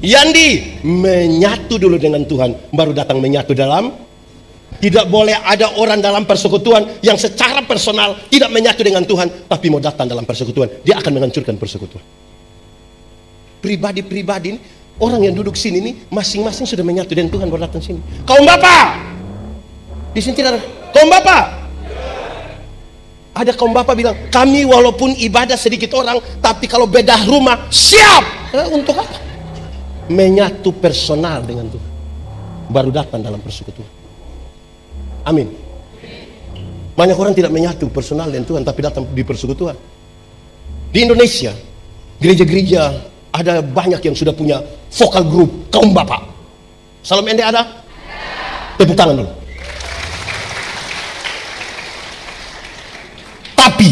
Yandi menyatu dulu dengan Tuhan, baru datang menyatu dalam. Tidak boleh ada orang dalam persekutuan yang secara personal tidak menyatu dengan Tuhan, tapi mau datang dalam persekutuan, dia akan menghancurkan persekutuan. Pribadi-pribadi ini, orang yang duduk sini ini masing-masing sudah menyatu dengan Tuhan, baru datang sini. Kaum bapak di sini tidak ada. Kaum bapak, Ada kaum bapak bilang, kami walaupun ibadah sedikit orang, tapi kalau beda rumah, siap. Untuk apa? Menyatu personal dengan Tuhan, baru datang dalam persekutuan. Amin. Banyak orang tidak menyatu personal dengan Tuhan, tapi datang di persekutuan. Di Indonesia, gereja-gereja ada banyak yang sudah punya vokal group kaum bapak. Salam ende ada? Tepuk tangan dulu. Tapi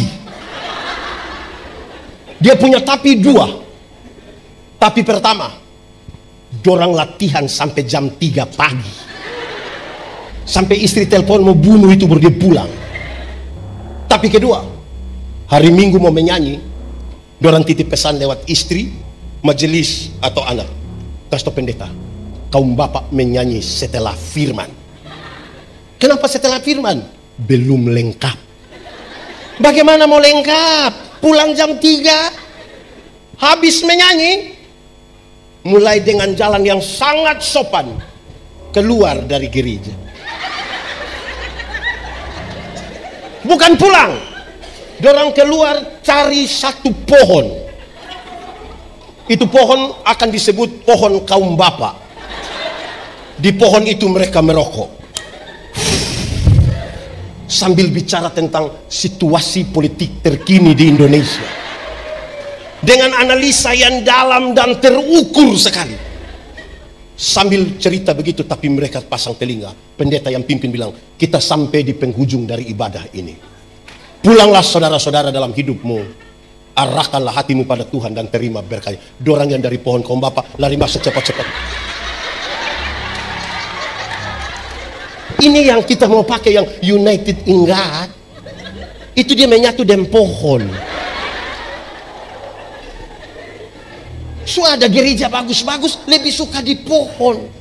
dia punya tapi dua. Tapi pertama, dorang latihan sampai jam 3 pagi, sampai istri telepon mau bunuh itu baru dia pulang. Tapi kedua, hari Minggu mau menyanyi, dorang titip pesan lewat istri, majelis atau anak. Kasih pendeta, kaum bapak menyanyi setelah firman. Kenapa setelah firman? Belum lengkap. Bagaimana mau lengkap? Pulang jam 3, habis menyanyi, mulai dengan jalan yang sangat sopan keluar dari gereja. Bukan pulang, dorang keluar cari satu pohon. Itu pohon akan disebut pohon kaum bapak. Di pohon itu mereka merokok sambil bicara tentang situasi politik terkini di Indonesia dengan analisa yang dalam dan terukur sekali. Sambil cerita begitu, tapi mereka pasang telinga. Pendeta yang pimpin bilang, kita sampai di penghujung dari ibadah ini. Pulanglah saudara-saudara dalam hidupmu, arahkanlah hatimu pada Tuhan dan terima berkatnya. Dorang yang dari pohon kaum bapak lari masuk cepat-cepat. Ini yang kita mau pakai, yang United in God. Itu dia menyatu dengan pohon. So ada gereja bagus-bagus, lebih suka di pohon.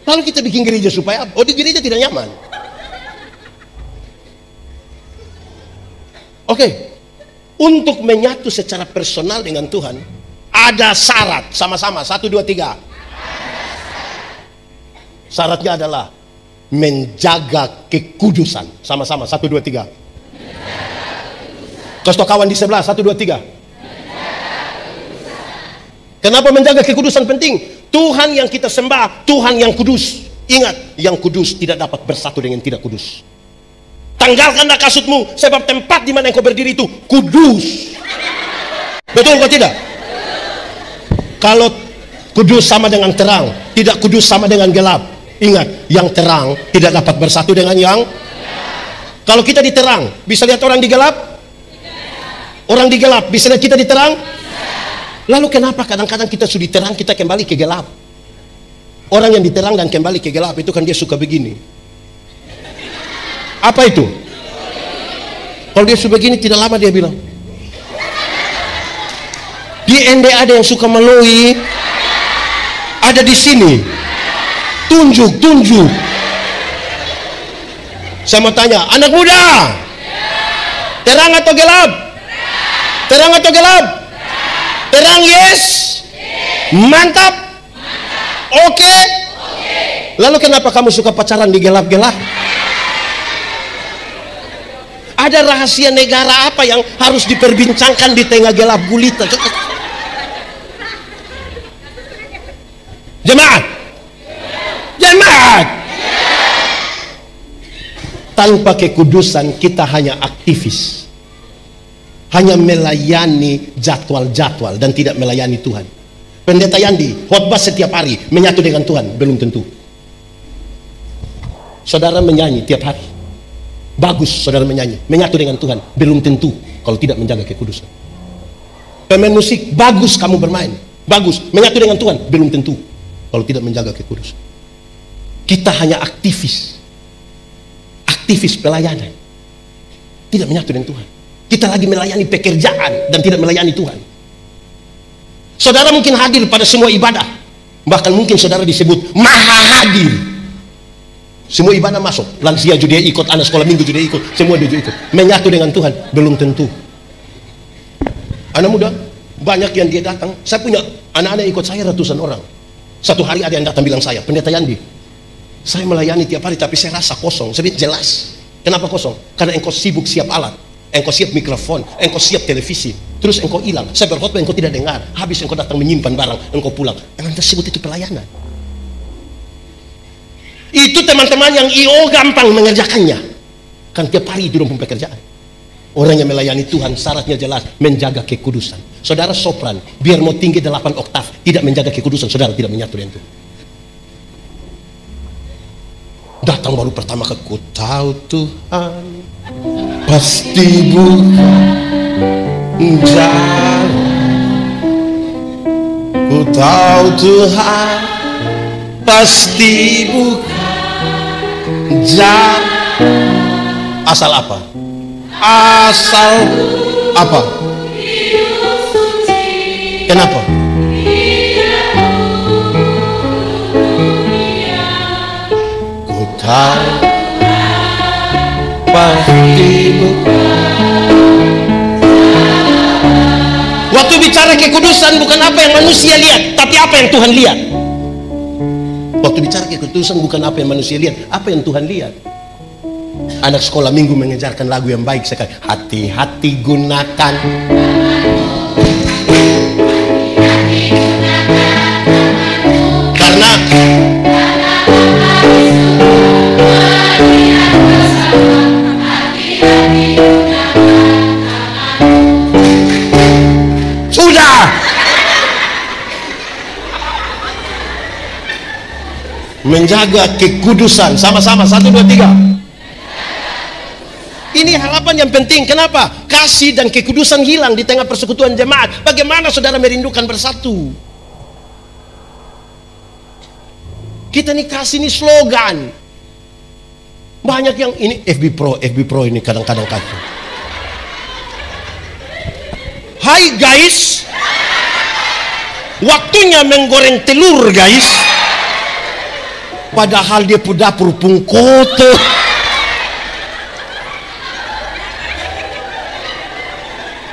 Lalu kita bikin gereja supaya, di gereja tidak nyaman. Oke, untuk menyatu secara personal dengan Tuhan, ada syarat. Sama-sama, 1, 2, 3. Syaratnya adalah menjaga kekudusan. Sama-sama, 1, 2, 3. Kasih kawan di sebelah, 1, 2, 3. Kenapa menjaga kekudusan penting? Tuhan yang kita sembah, Tuhan yang kudus. Ingat, yang kudus tidak dapat bersatu dengan tidak kudus. Tanggalkanlah kasutmu, sebab tempat di mana engkau berdiri itu kudus. Betul atau tidak? Kalau kudus sama dengan terang, tidak kudus sama dengan gelap. Ingat, yang terang tidak dapat bersatu dengan yang. Kalau kita di terang, bisa lihat orang di gelap? Orang di gelap, bisa lihat kita di terang? Lalu kenapa kadang-kadang kita sudah di terang, kita kembali ke gelap? Orang yang di terang dan kembali ke gelap, itu kan dia suka begini. Apa itu? Kalau dia suka begini, tidak lama dia bilang. Di ND ada yang suka meloi. Ada di sini. Tunjuk. Saya mau tanya, anak muda, terang atau gelap? Terang atau gelap? Terang, yes. Mantap. Oke. Lalu kenapa kamu suka pacaran di gelap-gelap? Ada rahasia negara apa yang harus diperbincangkan di tengah gelap gulita? Jemaat. Tanpa kekudusan kita hanya aktivis, hanya melayani jadwal-jadwal dan tidak melayani Tuhan. Pendeta Yandi khotbah setiap hari, menyatu dengan Tuhan, belum tentu. Saudara menyanyi tiap hari, bagus saudara menyanyi, menyatu dengan Tuhan, belum tentu kalau tidak menjaga kekudusan. Pemain musik, bagus kamu bermain, bagus, menyatu dengan Tuhan, belum tentu kalau tidak menjaga kekudusan. Kita hanya aktivis pelayanan, tidak menyatu dengan Tuhan. Kita lagi melayani pekerjaan dan tidak melayani Tuhan. Saudara mungkin hadir pada semua ibadah, bahkan mungkin saudara disebut maha hadir. Semua ibadah masuk, lansia juga ikut, anak sekolah minggu juga ikut, semua dia juga ikut. Menyatu dengan Tuhan, belum tentu. Anak muda, banyak yang dia datang. Saya punya anak-anak ikut saya ratusan orang. Satu hari ada yang datang bilang saya, Pendeta Yandi, saya melayani tiap hari tapi saya rasa kosong. Saya bilang jelas, Kenapa kosong? Karena engkau sibuk siap alat, engkau siap mikrofon, engkau siap televisi, terus engkau hilang. Saya berkhotbah engkau tidak dengar, habis engkau datang menyimpan barang, engkau pulang. Yang Anda sebut itu pelayanan. Itu teman-teman yang gampang mengerjakannya. Kan tiap hari itu rumpun pekerjaan. Orang yang melayani Tuhan syaratnya jelas, menjaga kekudusan. Saudara sopran, biar mau tinggi 8 oktav, tidak menjaga kekudusan, saudara tidak menyatu dengan Tuhan. Datang baru pertama ke ku tahu Tuhan pasti bukan jalan. Ku tahu Tuhan pasti bukan jalan. Asal apa? Asal apa? Kenapa? Ku tahu pasti bukan. Waktu bicara kekudusan bukan apa yang manusia lihat, tapi apa yang Tuhan lihat. Waktu bicara kekudusan bukan apa yang manusia lihat, apa yang Tuhan lihat. Anak sekolah minggu mengejarkan lagu yang baik sekali. Hati-hati gunakan. Karena sudah. Menjaga kekudusan. Sama-sama, 1, 2, 3. Ini harapan yang penting. Kenapa? Kasih dan kekudusan hilang di tengah persekutuan jemaat. Bagaimana saudara merindukan bersatu? Kita nih kasih nih slogan. Banyak yang ini FB Pro ini kadang-kadang kacau. Hai guys, waktunya menggoreng telur guys. Padahal dia dapur pungkoto.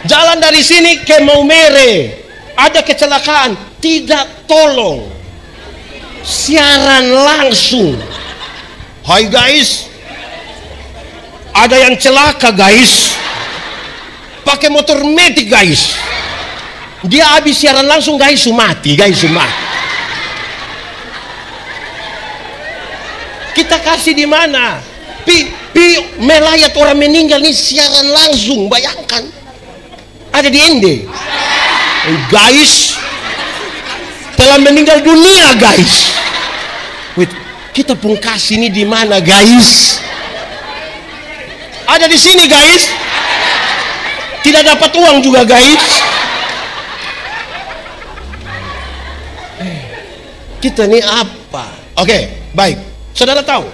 Jalan dari sini ke Maumere, ada kecelakaan, tidak tolong, siaran langsung. Hai guys, ada yang celaka guys, pakai motor metik guys, dia habis siaran langsung guys, mati guys, mati. Kita kasih di mana? Melayat orang meninggal nih siaran langsung, bayangkan. Ada di Ende guys, telah meninggal dunia guys. Wait, kita pun kasih ini di mana guys? Ada di sini guys, tidak dapat uang juga guys. Kita ini apa? Oke, baik. Saudara tahu,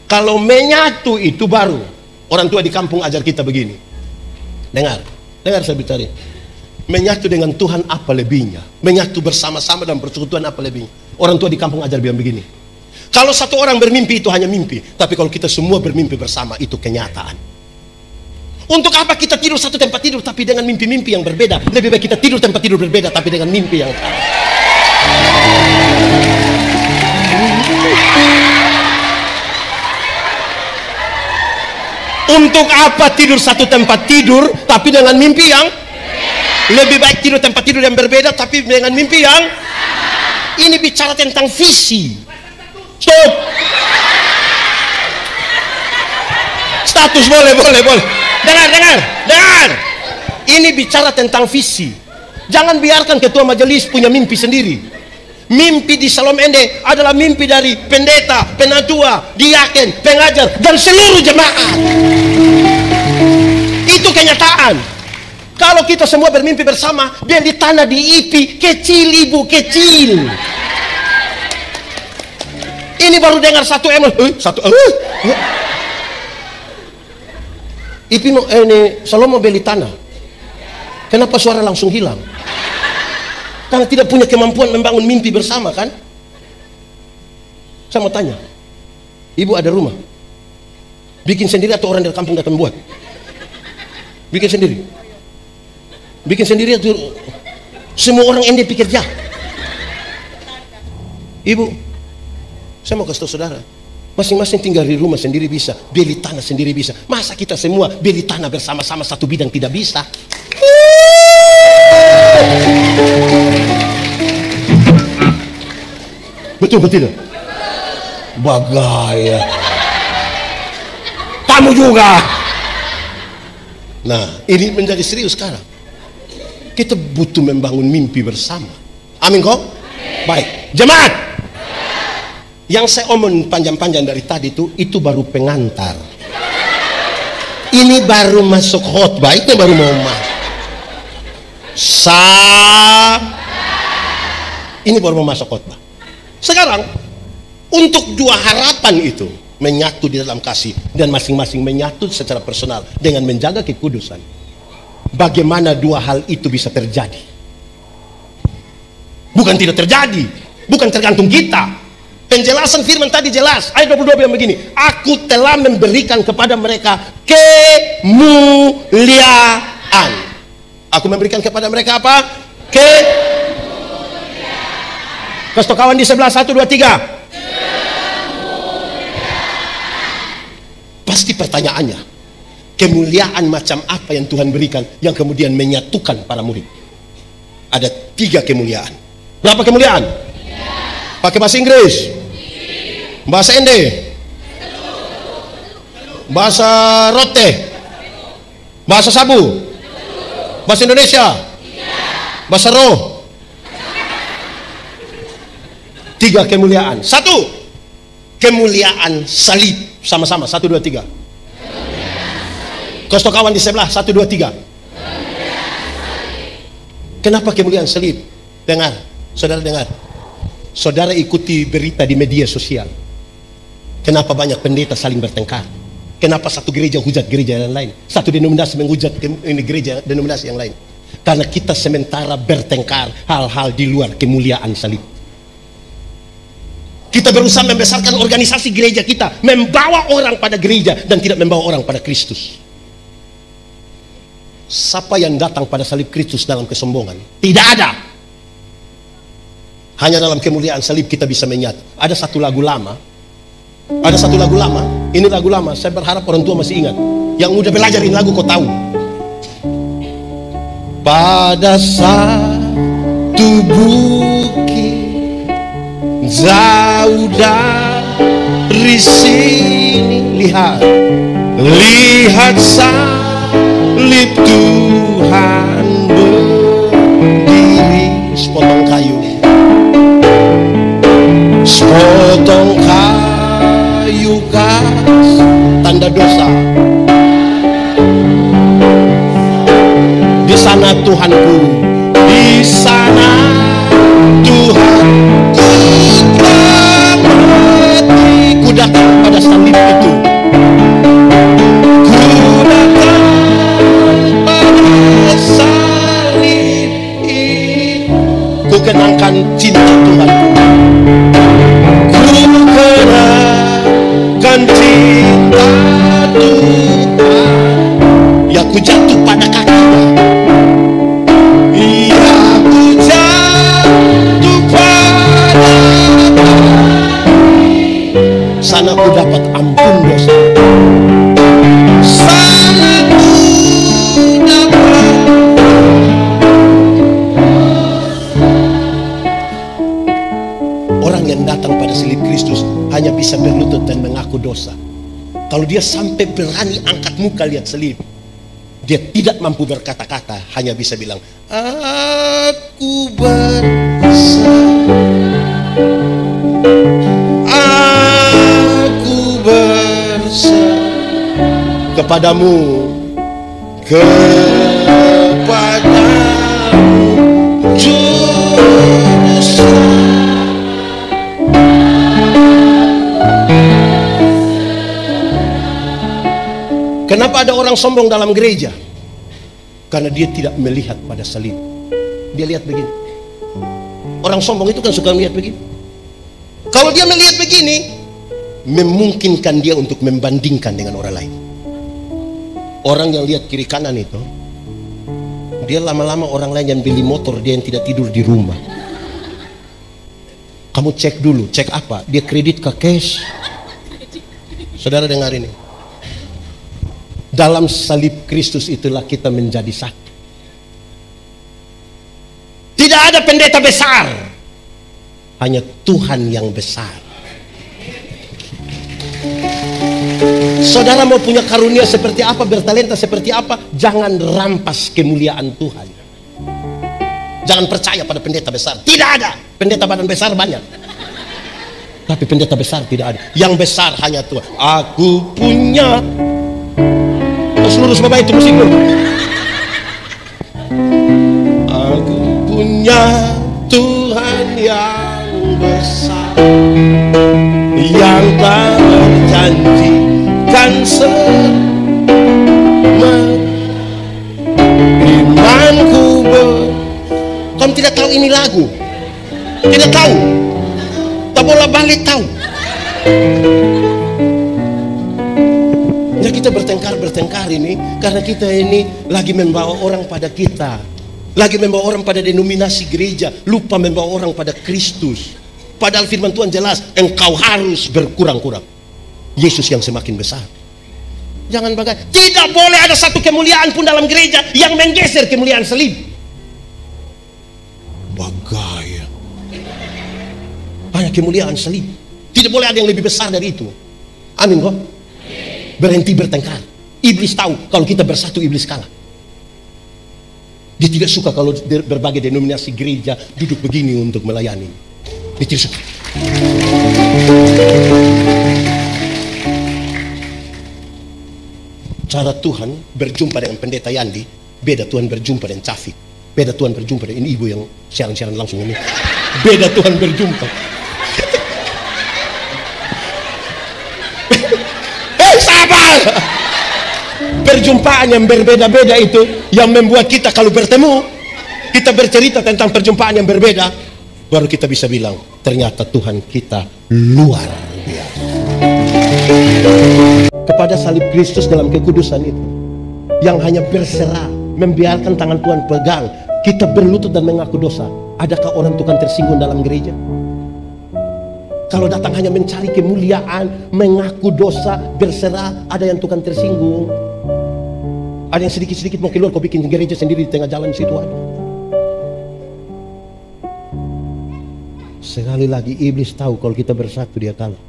kalau menyatu itu baru orang tua di kampung ajar kita begini. Dengar saya bicara. Menyatu dengan Tuhan apa lebihnya? Menyatu bersama-sama dalam persekutuan apa lebihnya? Orang tua di kampung ajar bilang begini. Kalau satu orang bermimpi itu hanya mimpi, tapi kalau kita semua bermimpi bersama itu kenyataan. Untuk apa kita tidur satu tempat tidur tapi dengan mimpi-mimpi yang berbeda? Lebih baik kita tidur tempat tidur berbeda tapi dengan mimpi yang sama. Untuk apa tidur satu tempat tidur tapi dengan mimpi yang lebih baik tidur tempat tidur yang berbeda tapi dengan mimpi yang ini bicara tentang visi. Stop. Status boleh. Dengar. Ini bicara tentang visi. Jangan biarkan ketua majelis punya mimpi sendiri. Mimpi di Salom Ende adalah mimpi dari pendeta, penatua, diaken, pengajar, dan seluruh jemaat. Itu kenyataan. Kalau kita semua bermimpi bersama, biar di tanah di IP kecil, ibu kecil. Ini baru dengar satu IP ini Salom mau beli tanah. Kenapa suara langsung hilang? Karena tidak punya kemampuan membangun mimpi bersama kan? Saya mau tanya, ibu ada rumah, bikin sendiri atau orang dari kampung datang buat? Bikin sendiri atau semua orang Ende pikir jah? Ibu, saya mau kasih tahu saudara, Masing-masing tinggal di rumah sendiri bisa, beli tanah sendiri bisa. Masa kita semua beli tanah bersama-sama satu bidang tidak bisa? Betul betul. Bagaya. Kamu juga. Nah, ini menjadi serius sekarang. Kita butuh membangun mimpi bersama. Amin kok? Baik, jemaat. Yang saya omong panjang-panjang dari tadi itu baru pengantar. Ini baru masuk khotbah, ini baru mau masuk. Ini baru mau masuk khotbah. Sekarang untuk dua harapan itu menyatu di dalam kasih dan masing-masing menyatu secara personal dengan menjaga kekudusan. Bagaimana dua hal itu bisa terjadi? Bukan tidak terjadi, bukan tergantung kita. Penjelasan firman tadi jelas. Ayat 22 bilang begini, aku telah memberikan kepada mereka kemuliaan. Aku memberikan kepada mereka apa? Kemuliaan. Kasih kawan di sebelah, 1, 2, 3. Pasti pertanyaannya, kemuliaan macam apa yang Tuhan berikan yang kemudian menyatukan para murid? Ada 3 kemuliaan. Berapa kemuliaan? Pakai bahasa Inggris, bahasa Ende, bahasa Rote, bahasa Sabu, bahasa Indonesia, bahasa Roh. 3 kemuliaan. 1, kemuliaan salib. Sama-sama, 1, 2, 3. Kosto kawan di sebelah, 1, 2, 3. Kenapa kemuliaan salib? Dengar, saudara dengar. Saudara ikuti berita di media sosial. Kenapa banyak pendeta saling bertengkar? Kenapa satu gereja hujat gereja yang lain? Satu denominasi menghujat ini gereja denominasi yang lain. Karena kita sementara bertengkar hal-hal di luar kemuliaan salib. Kita berusaha membesarkan organisasi gereja kita, membawa orang pada gereja dan tidak membawa orang pada Kristus. Siapa yang datang pada salib Kristus dalam kesombongan? Tidak ada. Hanya dalam kemuliaan salib kita bisa menyatu. Ada satu lagu lama. Ini lagu lama. Saya berharap orang tua masih ingat. Yang udah belajar ini lagu kau tahu. Pada satu bukit jauh dari sini, lihat salib Tuhan berdiri. Sepotong kayu, sepotong kayu gas, tanda dosa. Di sana Tuhanku, di sana Tuhan kita mati. Ku datang pada salib itu, ku datang pada salib itu. Ku kenangkan cinta Tuhanku, ku kenangkan cinta Tuhan. Ya ku jatuh pada kakinya, ya ku jatuh pada sana ku dapat ampun dosa. Sana ku dapat. Orang yang datang pada salib Kristus hanya bisa berlutut dan mengaku dosa. Kalau dia sampai berani angkat muka lihat salib, dia tidak mampu berkata-kata, hanya bisa bilang, aku bersalah, aku bersalah kepadamu, Juru Selamat. Kenapa ada orang sombong dalam gereja? Karena dia tidak melihat pada salib. Dia lihat begini. Orang sombong itu kan suka melihat begini. Kalau dia melihat begini, memungkinkan dia untuk membandingkan dengan orang lain. Orang yang lihat kiri kanan itu, dia lama-lama orang lain yang beli motor, dia yang tidak tidur di rumah. Kamu cek dulu, cek apa? Dia kredit ke cash. Saudara dengar ini. Dalam salib Kristus itulah kita menjadi satu. Tidak ada pendeta besar, hanya Tuhan yang besar. Saudara mau punya karunia seperti apa, bertalenta seperti apa, jangan rampas kemuliaan Tuhan. Jangan percaya pada pendeta besar. Tidak ada. Pendeta badan besar banyak, tapi pendeta besar tidak ada. Yang besar hanya Tuhan. Aku punya. Seluruh sebab itu musik dulu. Aku punya Tuhan yang besar, yang tak berjanjikan imanku Kamu tidak tahu ini lagu? Tidak tahu? Tak boleh balik tahu? Ya, kita bertengkar ini karena kita ini lagi membawa orang pada kita, lagi membawa orang pada denominasi gereja, lupa membawa orang pada Kristus. Padahal firman Tuhan jelas, engkau harus berkurang-kurang, Yesus yang semakin besar. Jangan bangga. Tidak boleh ada satu kemuliaan pun dalam gereja yang menggeser kemuliaan salib. Bagaya. Hanya kemuliaan salib. Tidak boleh ada yang lebih besar dari itu. Amin kok. Berhenti bertengkar. Iblis tahu kalau kita bersatu, iblis kalah. Dia tidak suka kalau berbagai denominasi gereja duduk begini untuk melayani. Dia tidak suka. Cara Tuhan berjumpa dengan pendeta Yandi beda Tuhan berjumpa dengan Cafik, beda Tuhan berjumpa dengan ini ibu yang siaran-siaran langsung ini, beda Tuhan berjumpa. Sabar. Perjumpaan yang berbeda-beda itu yang membuat kita kalau bertemu, kita bercerita tentang perjumpaan yang berbeda, baru kita bisa bilang ternyata Tuhan kita luar biasa. Kepada salib Kristus dalam kekudusan itu, yang hanya berserah, membiarkan tangan Tuhan pegang, kita berlutut dan mengaku dosa. Adakah orang Tuhan tersinggung dalam gereja? Kalau datang hanya mencari kemuliaan, mengaku dosa, berserah, ada yang Tuhan tersinggung. Ada yang sedikit-sedikit mau keluar, kau bikin gereja sendiri di tengah jalan situ ada. Sekali lagi iblis tahu kalau kita bersatu dia kalah.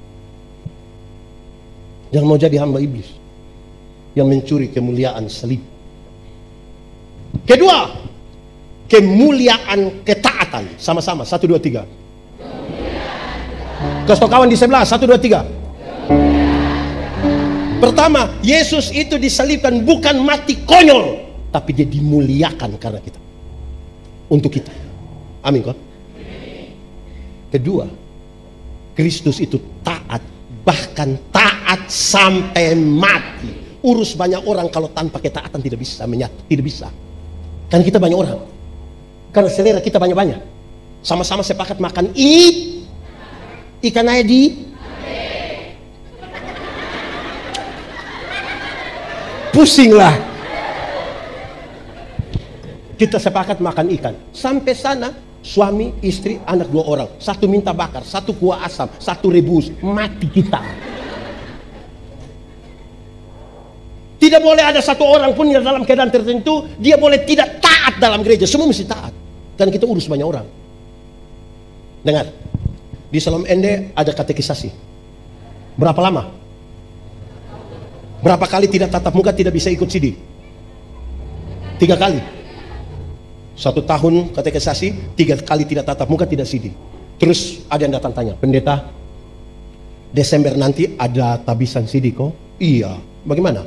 Jangan mau jadi hamba iblis yang mencuri kemuliaan salib. Kedua, kemuliaan ketaatan. Sama-sama, 1, 2, 3. Kasih kawan di sebelah, 1, 2, 3. Pertama, Yesus itu disalibkan bukan mati konyol, tapi dia dimuliakan karena kita, untuk kita. Amin kok. Kedua, Kristus itu taat, bahkan taat sampai mati. Urus banyak orang kalau tanpa ketaatan tidak bisa menyatu, tidak bisa. Karena kita banyak orang, karena selera kita banyak-banyak. Sama-sama sepakat makan ikan aja di pusinglah. Kita sepakat makan ikan. Sampai sana suami, istri, anak 2 orang. 1 minta bakar, 1 kuah asam, 1 rebus. Mati kita. Tidak boleh ada 1 orang pun yang dalam keadaan tertentu dia boleh tidak taat dalam gereja. Semua mesti taat. Karena kita urus banyak orang. Dengar, di Salam Ende ada katekisasi. Berapa lama? Berapa kali tidak tatap muka, tidak bisa ikut CD? 3 kali. 1 tahun katekisasi, 3 kali tidak tatap muka, tidak CD. Terus ada yang datang tanya, pendeta, Desember nanti ada tabisan CD kok? Iya. Bagaimana?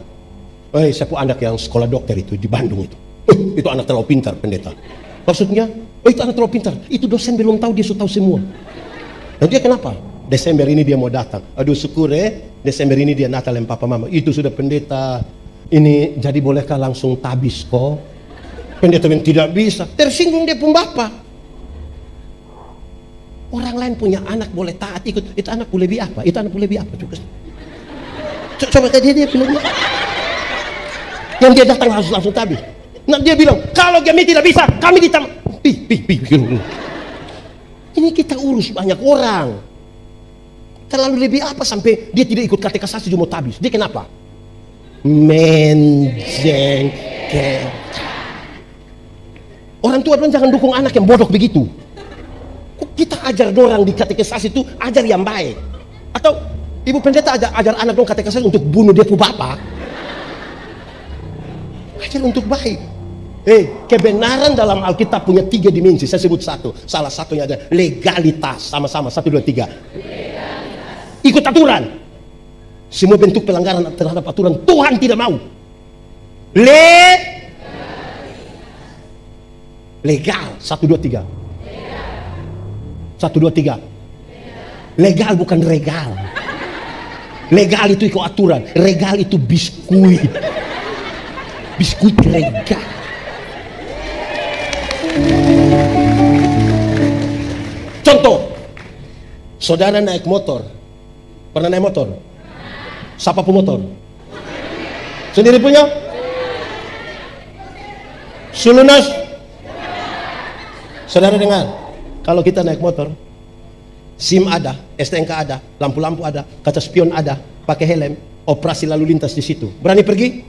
Saya punya anak yang sekolah dokter itu di Bandung itu. Itu anak terlalu pintar, pendeta. Maksudnya, itu anak terlalu pintar. Itu dosen belum tahu, dia sudah tahu semua. Dan dia kenapa? Desember ini dia mau datang. Aduh syukur Desember ini dia Natal yang papa mama. Itu sudah pendeta. Ini jadi bolehkah langsung tabis kok? Pendeta yang tidak bisa. Tersinggung dia pun bapak. Orang lain punya anak boleh taat ikut. Itu anak boleh lebih apa? Itu anak boleh lebih apa? Coba dia bilang. Yang dia datang langsung tabis. Nah dia bilang, kalau kami tidak bisa, kami ditam. Ini kita urus banyak orang. Terlalu lebih apa sampai dia tidak ikut katekisasi cuma tabis? Dia kenapa? Menjengkel. Orang tua bilang jangan dukung anak yang bodoh begitu. Kok kita ajar orang di katekisasi itu ajar yang baik? Atau ibu pendeta ajar anak dong katekisasi untuk bunuh dia punya bapak? Ajar untuk baik. Kebenaran dalam Alkitab punya 3 dimensi. Saya sebut satu. Salah satunya ada legalitas. Sama-sama 1, 2, 3. Ikut aturan. Semua bentuk pelanggaran terhadap aturan Tuhan tidak mau. Legal. 1, 2, 3. 1, 2, 3. Legal bukan regal. Legal itu ikut aturan. Regal itu biskuit. Biskuit legal. Contoh, saudara naik motor. Pernah naik motor? Siapa pun motor? Sendiri punya? Sulunas? Saudara dengar, kalau kita naik motor, SIM ada, STNK ada, lampu-lampu ada, kaca spion ada, pakai helm, operasi lalu lintas di situ. Berani pergi?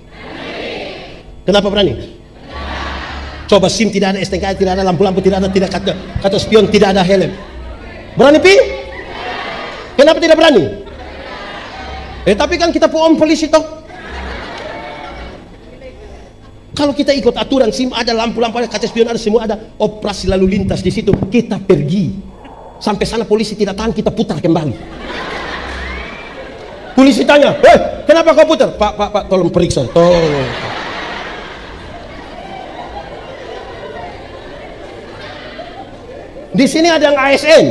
Kenapa berani? Coba SIM tidak ada, STNK tidak ada, lampu-lampu tidak ada, tidak kaca spion, tidak ada helm. Berani pi? Kenapa tidak berani? Tapi kan kita om polisi toh. Kalau kita ikut aturan, SIM ada, lampu-lampu ada, kaca spion ada, semua ada, operasi lalu lintas di situ, kita pergi. Sampai sana polisi tidak tahan, kita putar kembali. Polisi tanya, kenapa kau putar? Pak, tolong periksa, tolong. Di sini ada yang ASN.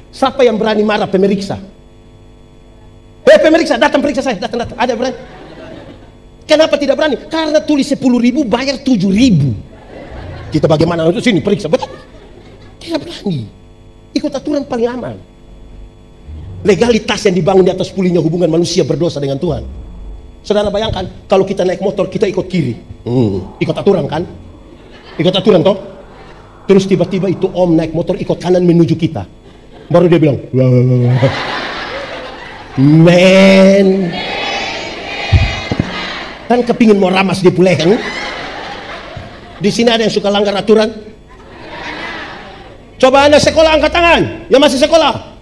Siapa yang berani marah pemeriksa? Pemeriksa, datang periksa saya, datang. Ada berani? Kenapa tidak berani? Karena tulis 10.000, bayar 7.000. Kita bagaimana? Untuk sini periksa, betul? Tidak berani. Ikut aturan paling aman. Legalitas yang dibangun di atas pulihnya hubungan manusia berdosa dengan Tuhan. Saudara bayangkan, kalau kita naik motor, kita ikut kiri. Ikut aturan kan? Ikut aturan toh? Terus tiba-tiba itu om naik motor ikut kanan menuju kita. Baru dia bilang, men, kan kepingin mau ramas dia pulih kan? Di sini ada yang suka langgar aturan. Coba anda sekolah angkat tangan, yang masih sekolah.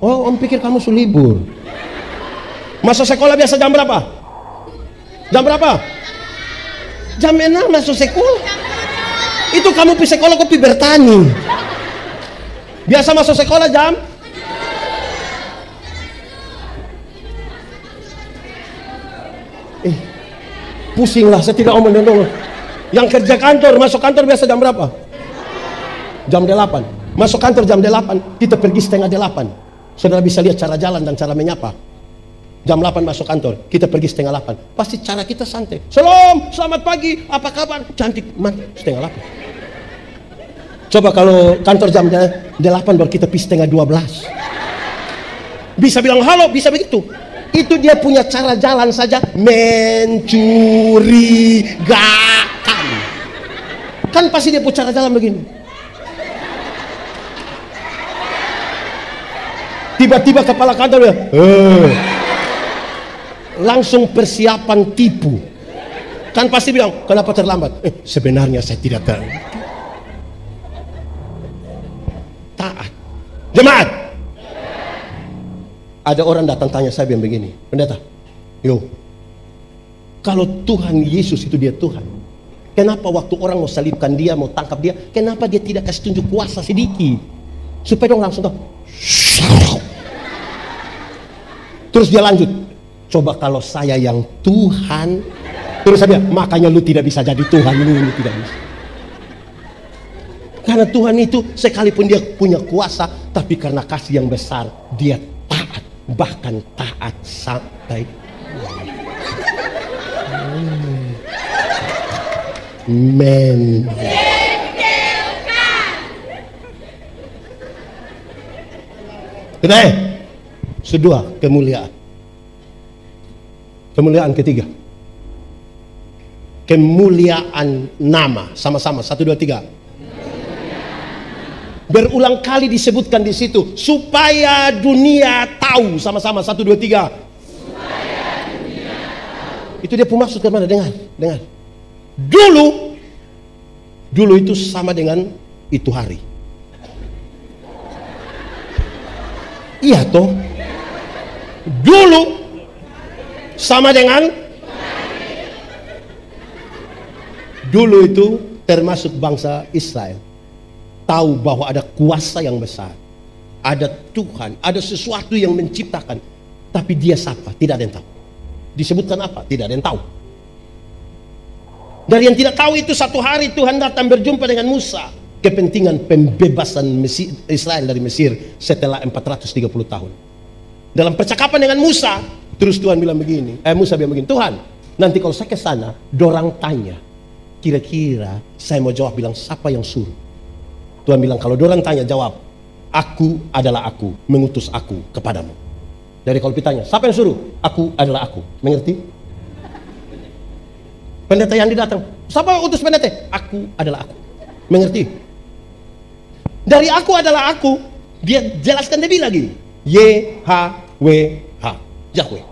Oh, om pikir kamu libur. Masuk sekolah biasa jam berapa? Jam berapa? Jam 6 masuk sekolah. Itu kamu pergi sekolah, kopi bertani. Biasa masuk sekolah jam? Pusinglah, saya tidak omong dong. Yang kerja kantor, masuk kantor biasa jam berapa? Jam 8. Masuk kantor jam 8, kita pergi setengah 8. Saudara bisa lihat cara jalan dan cara menyapa. Jam 8 masuk kantor, kita pergi setengah 8. Pasti cara kita santai. Selamat pagi, apa kabar? Cantik, setengah 8. Coba kalau kantor jam 8 baru kita pergi setengah 12. Bisa bilang halo, bisa begitu. Itu dia punya cara jalan saja mencurigakan. Kan pasti dia punya cara jalan begini. Tiba-tiba kepala kantor dia, langsung persiapan tipu. Kan pasti bilang, kenapa terlambat? Sebenarnya saya tidak tahu. Taat. Jemaat. Ada orang datang tanya saya bilang begini, pendeta, kalau Tuhan Yesus itu dia Tuhan, kenapa waktu orang mau salibkan dia, mau tangkap dia, kenapa dia tidak kasih tunjuk kuasa sedikit? Supaya dong langsung tahu. Terus dia lanjut, coba kalau saya yang Tuhan, terus dia, makanya lu tidak bisa jadi Tuhan, lu tidak bisa. Karena Tuhan itu sekalipun dia punya kuasa, tapi karena kasih yang besar, dia taat, bahkan taat sampai men. Kedua, kemuliaan. Kemuliaan ketiga. Kemuliaan nama. Sama-sama, 1, 2, 3. Berulang kali disebutkan di situ supaya dunia tahu. Sama-sama 1 2 3. Supaya dunia tahu. Itu dia maksud ke mana? Dengar. Dulu itu sama dengan itu hari. Iya toh. Dulu sama dengan dulu itu termasuk bangsa Israel. Tahu bahwa ada kuasa yang besar, ada Tuhan, ada sesuatu yang menciptakan. Tapi dia siapa? Tidak ada yang tahu. Disebutkan apa? Tidak ada yang tahu. Dari yang tidak tahu itu satu hari Tuhan datang berjumpa dengan Musa. Kepentingan pembebasan Israel dari Mesir setelah 430 tahun. Dalam percakapan dengan Musa, terus Tuhan bilang begini. Musa bilang begini, Tuhan, nanti kalau saya ke sana, dorang tanya, kira-kira saya mau jawab bilang siapa yang suruh? Tuhan bilang, kalau dorang tanya jawab, aku adalah aku, mengutus aku kepadamu. Jadi kalau ditanya, siapa yang suruh? Aku adalah aku. Mengerti? Pendeta yang datang, siapa yang utus pendeta? Aku adalah aku. Mengerti? Dari aku adalah aku, dia jelaskan lebih lagi. YHWH, Yahweh.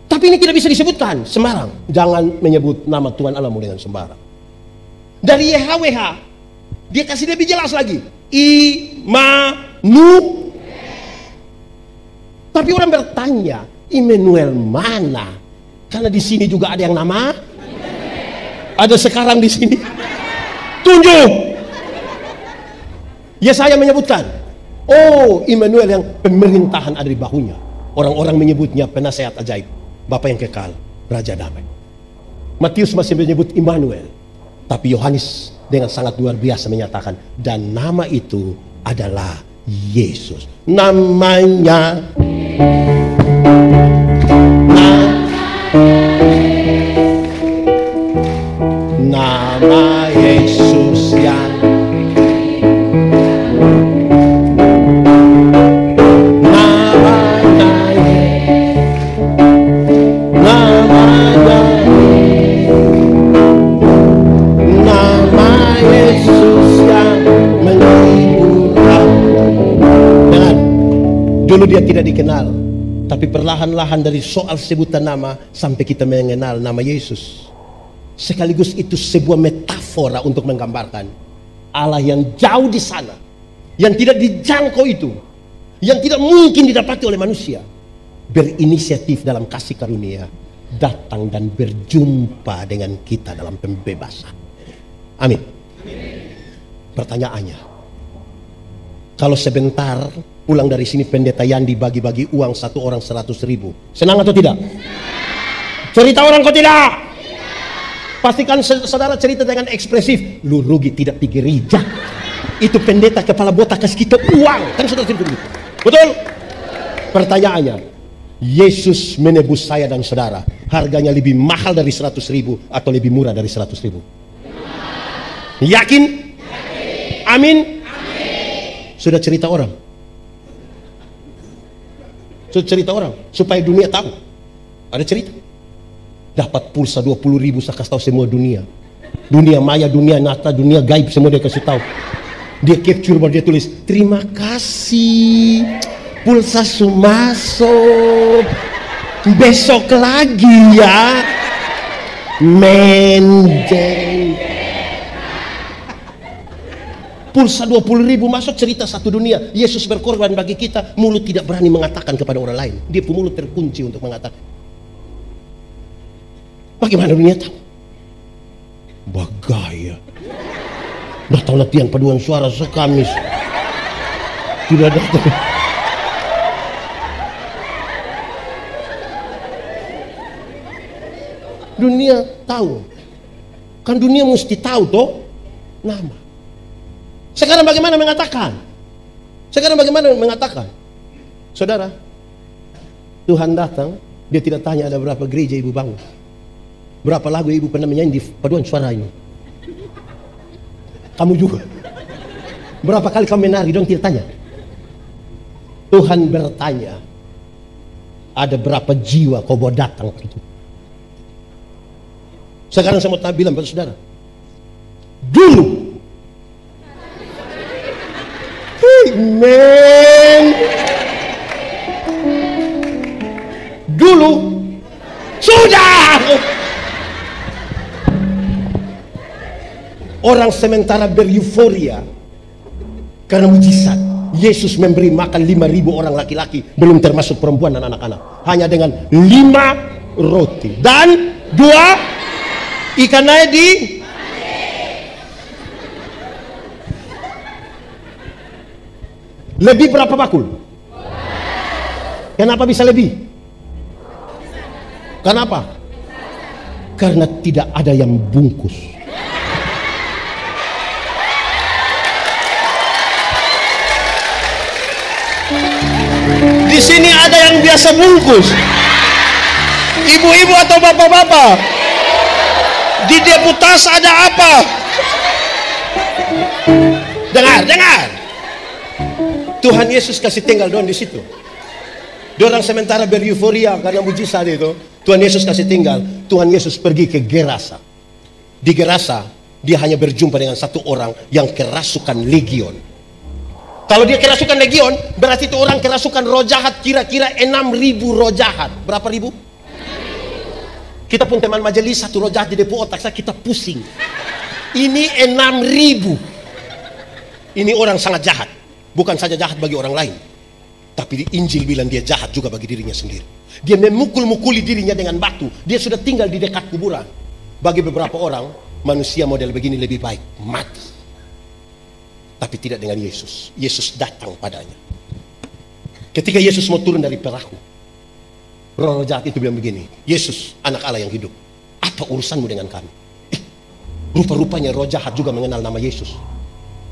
Tapi ini tidak bisa disebutkan sembarang. Jangan menyebut nama Tuhan Allahmu dengan sembarang. Dari YHWH, dia kasih lebih jelas lagi. Immanuel. Tapi orang bertanya, Immanuel mana? Karena di sini juga ada yang nama. Ada sekarang di sini. Tunjuk. Yesaya menyebutkan, oh Immanuel yang pemerintahan ada di bahunya. Orang-orang menyebutnya penasehat ajaib, Bapa yang kekal, Raja damai. Matius masih menyebut Immanuel. Tapi Yohanes dengan sangat luar biasa menyatakan, dan nama itu adalah Yesus. Namanya nama Yesus yang dulu dia tidak dikenal, tapi perlahan-lahan dari soal sebutan nama sampai kita mengenal nama Yesus. Sekaligus itu sebuah metafora untuk menggambarkan Allah yang jauh di sana, yang tidak dijangkau itu, yang tidak mungkin didapati oleh manusia, berinisiatif dalam kasih karunia, datang dan berjumpa dengan kita dalam pembebasan. Amin. Pertanyaannya, kalau sebentar pulang dari sini pendeta Yandi bagi-bagi uang satu orang 100.000, senang atau tidak? Cerita orang kok tidak? Pastikan saudara cerita dengan ekspresif. Lu rugi tidak pergi gereja. Itu pendeta kepala botak kasih kita uang. Kan saudara cerita begitu. Betul? Pertanyaannya, Yesus menebus saya dan saudara, harganya lebih mahal dari 100.000 atau lebih murah dari 100.000? Yakin? Amin? Sudah cerita orang? Cerita orang supaya dunia tahu. Ada cerita dapat pulsa 20.000, saya kasih tahu semua dunia maya, dunia nyata, dunia gaib, semua dia kasih tahu. Dia capture baru dia tulis, terima kasih pulsa masuk, besok lagi ya menjeng. Pulsa 20.000 masuk, cerita satu dunia. Yesus berkorban bagi kita. Mulut tidak berani mengatakan kepada orang lain. Dia pun mulut terkunci untuk mengatakan. Bagaimana dunia tahu? Bagaya. Datang latihan paduan suara sekamis. Tidak datang. Dunia tahu. Kan dunia mesti tahu toh nama. Sekarang bagaimana mengatakan? Saudara, Tuhan datang, dia tidak tanya ada berapa gereja ibu bangun, berapa lagu ibu pernah menyanyi di paduan suara ini. Kamu juga. Berapa kali kamu menari, dong tidak tanya. Tuhan bertanya, ada berapa jiwa kau bawa datang itu. Sekarang saya mau bilang pada saudara, dulu Amen. Dulu sudah. Orang sementara bereuforia karena mujizat. Yesus memberi makan 5.000 orang laki-laki, belum termasuk perempuan dan anak-anak, hanya dengan 5 roti dan 2 ikan naik di lebih berapa bakul? Kenapa bisa lebih? Kenapa? Karena tidak ada yang bungkus. Di sini ada yang biasa bungkus. Ibu-ibu atau bapak-bapak? Di deputas ada apa? Dengar. Tuhan Yesus kasih tinggal doang di situ. Dorang sementara bereuforia karena mujizat itu. Tuhan Yesus kasih tinggal. Tuhan Yesus pergi ke Gerasa. Di Gerasa dia hanya berjumpa dengan satu orang yang kerasukan legion. Kalau dia kerasukan legion, berarti itu orang kerasukan roh jahat, kira-kira 6.000 roh jahat. Berapa ribu? Kita pun teman majelis, satu roh jahat di depo otak saya, kita pusing. Ini 6.000. Ini orang sangat jahat. Bukan saja jahat bagi orang lain, tapi di Injil bilang dia jahat juga bagi dirinya sendiri. Dia memukul-mukuli dirinya dengan batu. Dia sudah tinggal di dekat kuburan. Bagi beberapa orang, manusia model begini lebih baik mati. Tapi tidak dengan Yesus. Yesus datang padanya. Ketika Yesus mau turun dari perahu, roh jahat itu bilang begini, Yesus anak Allah yang hidup, apa urusanmu dengan kami? Rupa-rupanya roh jahat juga mengenal nama Yesus.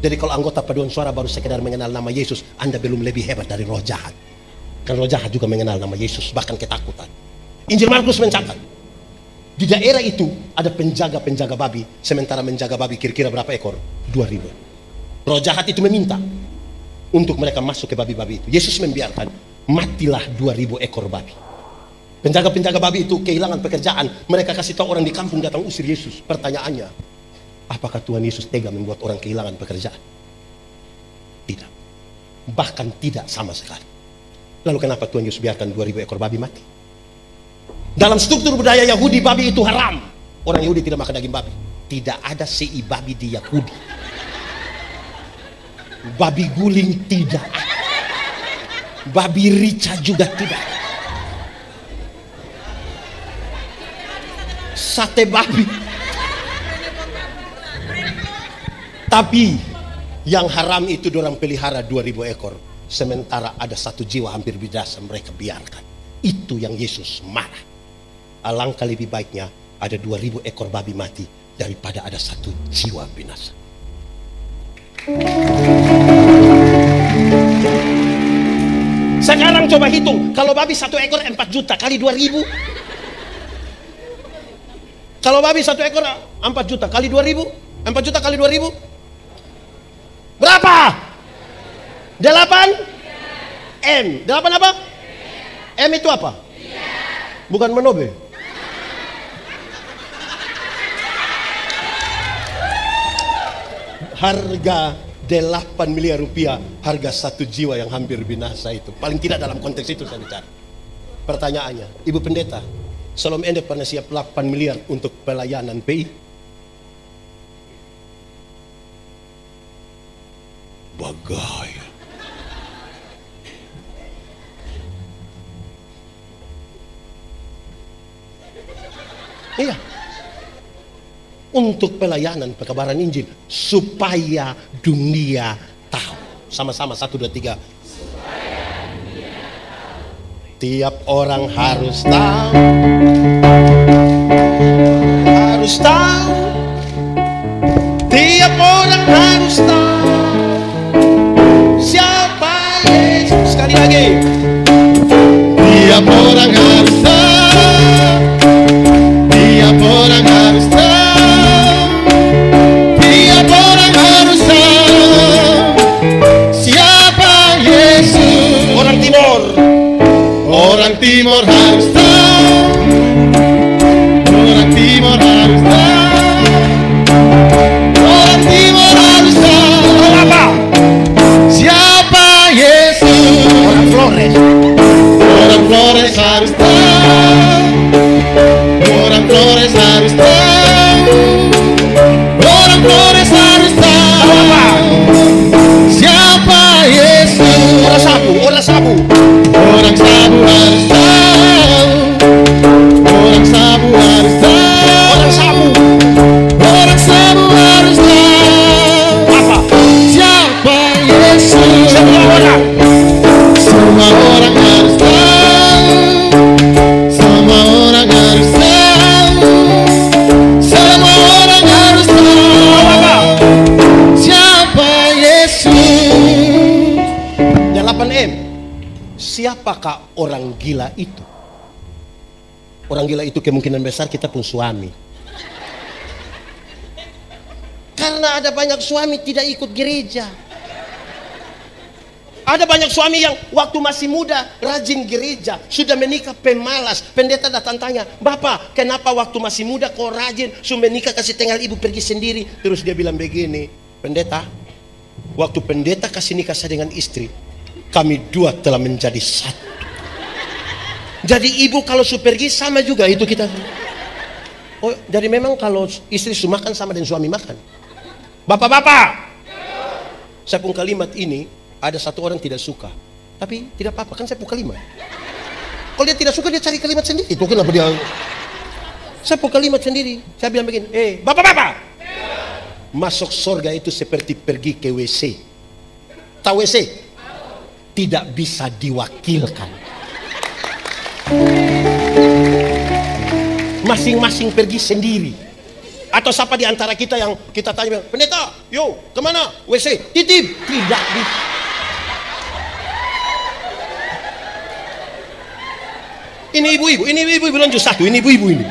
Jadi kalau anggota paduan suara baru sekedar mengenal nama Yesus, Anda belum lebih hebat dari roh jahat. Karena roh jahat juga mengenal nama Yesus, bahkan ketakutan. Injil Markus mencatat, di daerah itu ada penjaga-penjaga babi. Sementara menjaga babi kira-kira berapa ekor? 2.000. Roh jahat itu meminta untuk mereka masuk ke babi-babi itu. Yesus membiarkan, matilah 2.000 ekor babi. Penjaga-penjaga babi itu kehilangan pekerjaan. Mereka kasih tahu orang di kampung datang usir Yesus. Pertanyaannya, apakah Tuhan Yesus tega membuat orang kehilangan pekerjaan? Tidak. Bahkan tidak sama sekali. Lalu kenapa Tuhan Yesus biarkan 2.000 ekor babi mati? Dalam struktur budaya Yahudi, babi itu haram. Orang Yahudi tidak makan daging babi. Tidak ada sei babi di Yahudi. Babi guling tidak. Babi rica juga tidak. Sate babi. Tapi yang haram itu dorang pelihara 2.000 ekor. Sementara ada satu jiwa hampir binasa, mereka biarkan. Itu yang Yesus marah. Alangkah lebih baiknya ada 2.000 ekor babi mati daripada ada satu jiwa binasa. Sekarang coba hitung, kalau babi satu ekor 4 juta kali 2.000. Kalau babi satu ekor 4 juta kali 2.000, 4 juta kali 2.000 berapa? 8 M. 8 apa? M itu apa? Bukan menobe. Harga 8 miliar rupiah, harga satu jiwa yang hampir binasa itu. Paling tidak dalam konteks itu saya bicara. Pertanyaannya, Ibu Pendeta, Salom Ende pernah siap 8 miliar untuk pelayanan PI? Bagai. Iya. Untuk pelayanan pekabaran Injil supaya dunia tahu. Sama-sama 1, 2, 3. Tiap orang harus tahu. Harus tahu. Tiap orang harus tahu siapa Yesus. Sekali lagi. Tiap orang harus tahu. Tiap orang harus tahu. Orang Timur harus tahu. Orang Timur harus tahu. Orang Timur harus tahu. Apa? Siapa Flores. Orang Flores harus tahu. Orang Flores harus tahu. Orang Flores harus tahu. Siapa Yesus? Orang Sabu, orang Sabu. Orang Sabu harus tahu. Orang Sabu harus tahu. Orang Sabu. Orang Sabu harus tahu. Apa? Siapa Yesus? Semua orang. Semua orang harus tahu. Semua orang harus tahu. Semua orang harus tahu. Siapa Yesus? 8M. Siapakah orang gila itu? Orang gila itu kemungkinan besar kita pun suami. Karena ada banyak suami tidak ikut gereja. Ada banyak suami yang waktu masih muda rajin gereja, sudah menikah pemalas. Pendeta datang tanya, "Bapak, kenapa waktu masih muda kau rajin, sudah menikah kasih tinggal ibu pergi sendiri?" Terus dia bilang begini, "Pendeta, waktu pendeta kasih nikah saya dengan istri, kami dua telah menjadi satu. Jadi ibu kalau su pergi sama juga itu kita." Oh, jadi memang kalau istri su makan sama dengan suami makan. Bapak-bapak, saya pun kalimat ini ada satu orang tidak suka, tapi tidak apa-apa kan saya pun kalimat. Kalau dia tidak suka dia cari kalimat sendiri. Itu kenapa dia? Saya pun kalimat sendiri. Saya bilang begini, bapak-bapak, masuk surga itu seperti pergi ke WC. Tahu WC? Tidak bisa diwakilkan. Masing-masing pergi sendiri. Atau siapa di antara kita yang kita tanya, "Pendeta, yo kemana? WC?" Titip. Tidak bisa. Ini ibu-ibu, lanjut satu, ini ibu-ibu ini.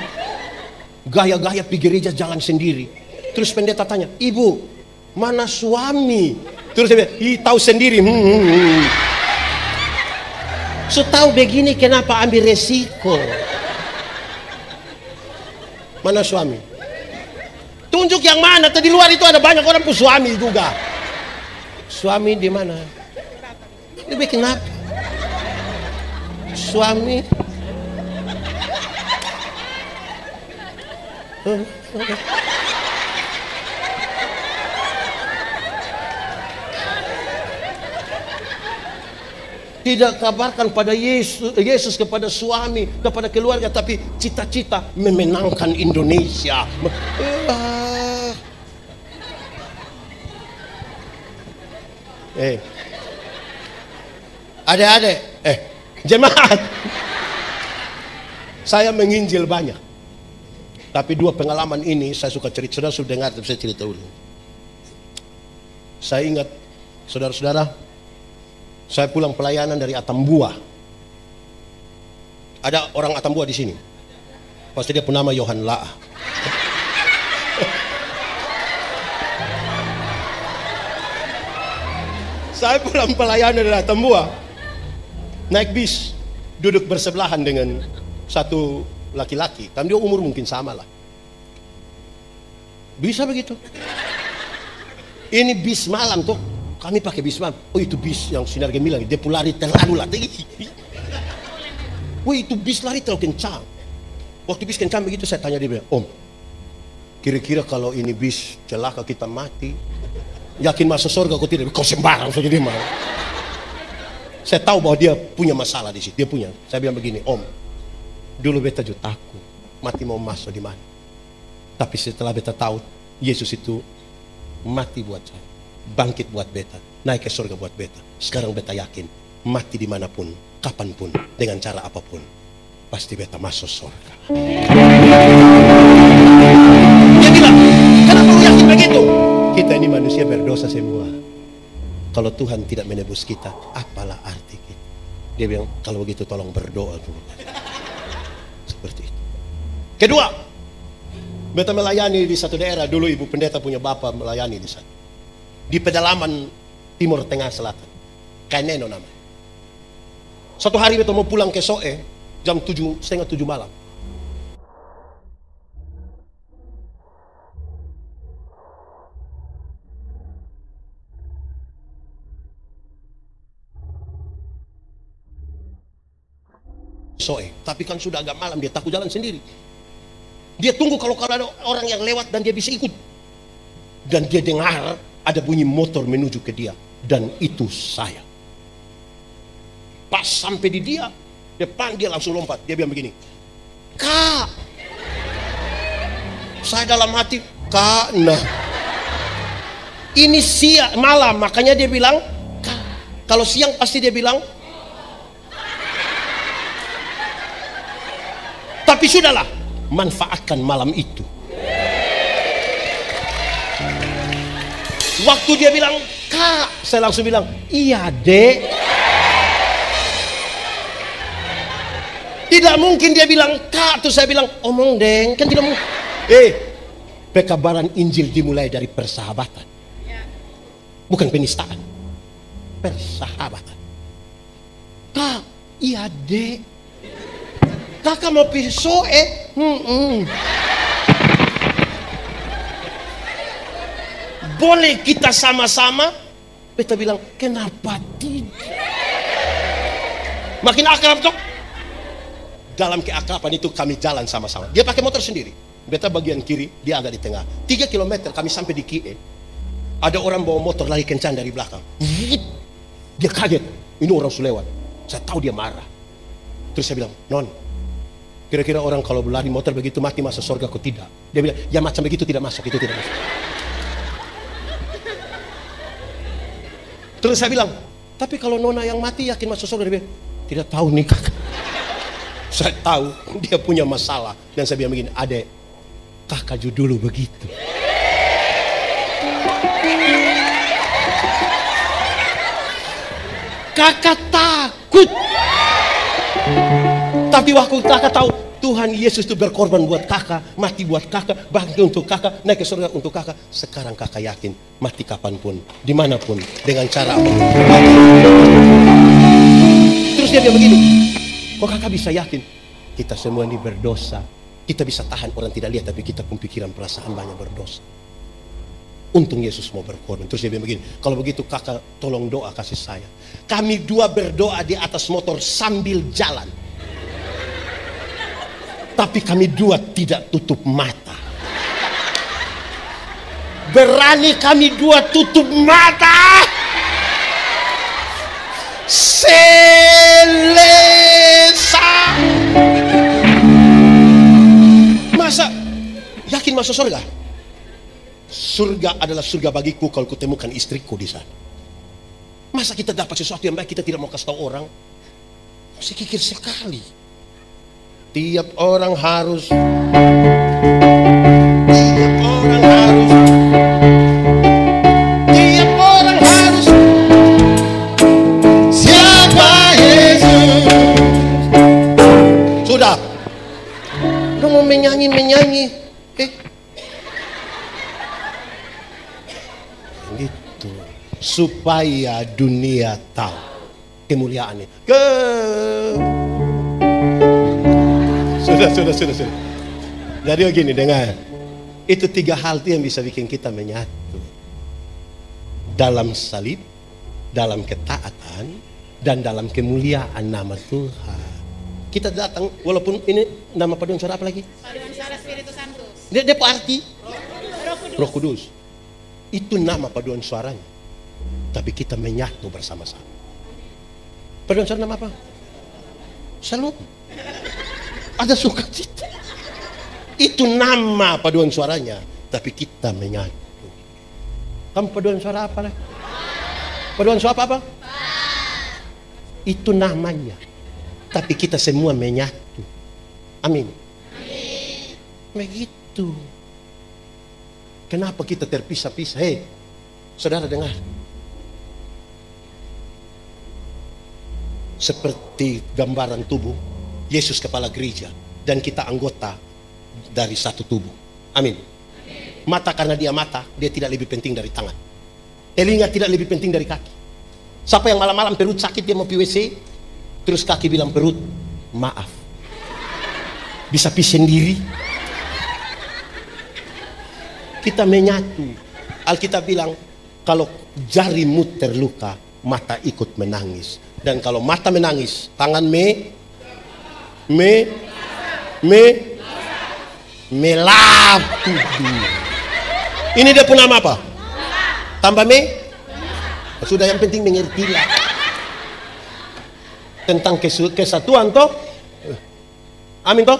Gaya-gaya pergi gereja jalan sendiri. Terus pendeta tanya, "Ibu, mana suami?" Terus dia bilang, tahu sendiri. So tahu begini kenapa ambil resiko. Mana suami? Tunjuk yang mana? Tadi luar itu ada banyak orang pun suami juga. Suami di mana? Lebih kenapa? Suami. Tidak kabarkan pada Yesus kepada suami, kepada keluarga, tapi cita-cita memenangkan Indonesia. Adik-adik, jemaat, saya menginjil banyak, tapi dua pengalaman ini saya suka cerita. Saudara sudah dengar, tapi saya cerita dulu. Saya ingat, saudara-saudara, saya pulang pelayanan dari Atambua. Ada orang Atambua di sini. Pasti dia bernama Yohan Laah. Saya pulang pelayanan dari Atambua, naik bis, duduk bersebelahan dengan satu laki-laki. Kan dia umur mungkin sama lah. Bisa begitu. Ini bis malam tuh. Kami pakai bis malam. Oh, itu bis yang Sinar Gemilang, dia pun lari terlalu lah. Oh, itu bis lari terlalu kencang. Waktu bis kencang begitu saya tanya dia, "Om, kira-kira kalau ini bis celaka kita mati, yakin masuk surga kau tidak?" "Kau sembarang saja dia mau." Saya tahu bahwa dia punya masalah di situ. Dia punya. Saya bilang begini, "Om, dulu beta juga takut mati mau masuk di mana. Tapi setelah beta tahu Yesus itu mati buat saya, bangkit buat beta, naik ke surga buat beta. Sekarang beta yakin mati dimanapun, kapanpun, dengan cara apapun, pasti beta masuk surga." Dia bilang, "Kenapa lu yakin begitu?" Kita ini manusia berdosa semua. Kalau Tuhan tidak menebus kita, apalah arti kita? Dia bilang, "Kalau begitu tolong berdoa dulu." Seperti itu. Kedua, beta melayani di satu daerah. Dulu ibu pendeta punya bapak melayani di sana, di pedalaman Timur Tengah Selatan, Kaineno namanya. Suatu hari beta mau pulang ke Soe jam 7, setengah 7 malam. soe. Tapi kan sudah agak malam, dia takut jalan sendiri. Dia tunggu kalau ada orang yang lewat dan dia bisa ikut. Dan dia dengar ada bunyi motor menuju ke dia. Dan itu saya. Pas sampai di dia, depan dia langsung lompat. Dia bilang begini, "Kak." Saya dalam hati, "Kak, nah ini siang malam." Makanya dia bilang, "Kak." Kalau siang pasti dia bilang, tapi sudahlah, manfaatkan malam itu. Waktu dia bilang, "Kak," saya langsung bilang, "Iya, Dek." Tidak mungkin dia bilang, "Kak," terus saya bilang, "Omong, Deng." Kan tidak mungkin. Pekabaran Injil dimulai dari persahabatan. Bukan penistaan. Persahabatan. "Kak, iya, Dek. Kakak mau pisau, boleh kita sama-sama?" Beta bilang, "Kenapa tidak?" Makin akrab toh. Dalam keakraban itu kami jalan sama-sama. Dia pakai motor sendiri. Beta bagian kiri, dia agak di tengah. 3 kilometer kami sampai di Kie. Ada orang bawa motor lari kencang dari belakang. Dia kaget. Ini orang sulewat. Saya tahu dia marah. Terus saya bilang, "Non, kira-kira orang kalau berlari motor begitu mati masuk surga kok tidak?" Dia bilang, "Ya macam begitu tidak masuk, itu tidak masuk." Terus saya bilang, "Tapi kalau nona yang mati yakin masuk surga?" Dia bilang, "Tidak tahu nih, Kakak." Saya tahu dia punya masalah. Dan saya bilang begini, "Adek, Kakak dulu begitu." Kakak takut. Tapi waktu kakak tahu Tuhan Yesus itu berkorban buat kakak, mati buat kakak, bangkit untuk kakak, naik ke surga untuk kakak. Sekarang kakak yakin mati kapanpun, dimanapun, dengan cara apapun. Terus dia bilang begini, "Kok kakak bisa yakin?" Kita semua ini berdosa. Kita bisa tahan orang tidak lihat, tapi kita pun pikiran perasaan banyak berdosa. Untung Yesus mau berkorban. Terus dia bilang begini, "Kalau begitu kakak tolong doa kasih saya." Kami dua berdoa di atas motor sambil jalan. Tapi kami dua tidak tutup mata. Berani kami dua tutup mata. Selesa. Masa yakin masuk surga? Surga adalah surga bagiku kalau kutemukan istriku di sana. Masa kita dapat sesuatu yang baik kita tidak mau kasih tahu orang? Masih kikir sekali. Tiap orang harus siapa Yesus. Sudah. Udah mau menyanyi. Gitu. Supaya dunia tahu kemuliaannya. Sudah. Jadi begini, dengar. Itu 3 hal itu yang bisa bikin kita menyatu. Dalam salib, dalam ketaatan, dan dalam kemuliaan nama Tuhan. Kita datang, walaupun ini nama paduan suara apa lagi? Paduan suara Spiritus Sanctus. Dia arti Roh Kudus. Itu nama paduan suaranya. Tapi kita menyatu bersama-sama. Paduan suara nama apa? Shalom. Ada sukacita. Itu nama paduan suaranya. Tapi kita menyatu. Kamu paduan suara apa lah? Paduan suara apa? Itu namanya. Tapi kita semua menyatu. Amin. Begitu. Kenapa kita terpisah-pisah? Hei, saudara dengar. Seperti gambaran tubuh, Yesus kepala gereja dan kita anggota dari satu tubuh. Amin. Mata karena dia mata, dia tidak lebih penting dari tangan. Telinga tidak lebih penting dari kaki. Siapa yang malam-malam perut sakit dia mau PWC, terus kaki bilang perut, maaf. Bisa pi sendiri. Kita menyatu. Alkitab bilang kalau jarimu terluka, mata ikut menangis. Dan kalau mata menangis, tangan Melakudu. Ini dia pun nama apa? Tambah sudah, yang penting mengertilah tentang kesatuan toh. Amin toh.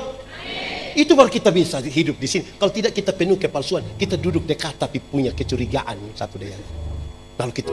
Itu baru kita bisa hidup di sini. Kalau tidak kita penuh kepalsuan, kita duduk dekat tapi punya kecurigaan satu dengan lain. Lalu kita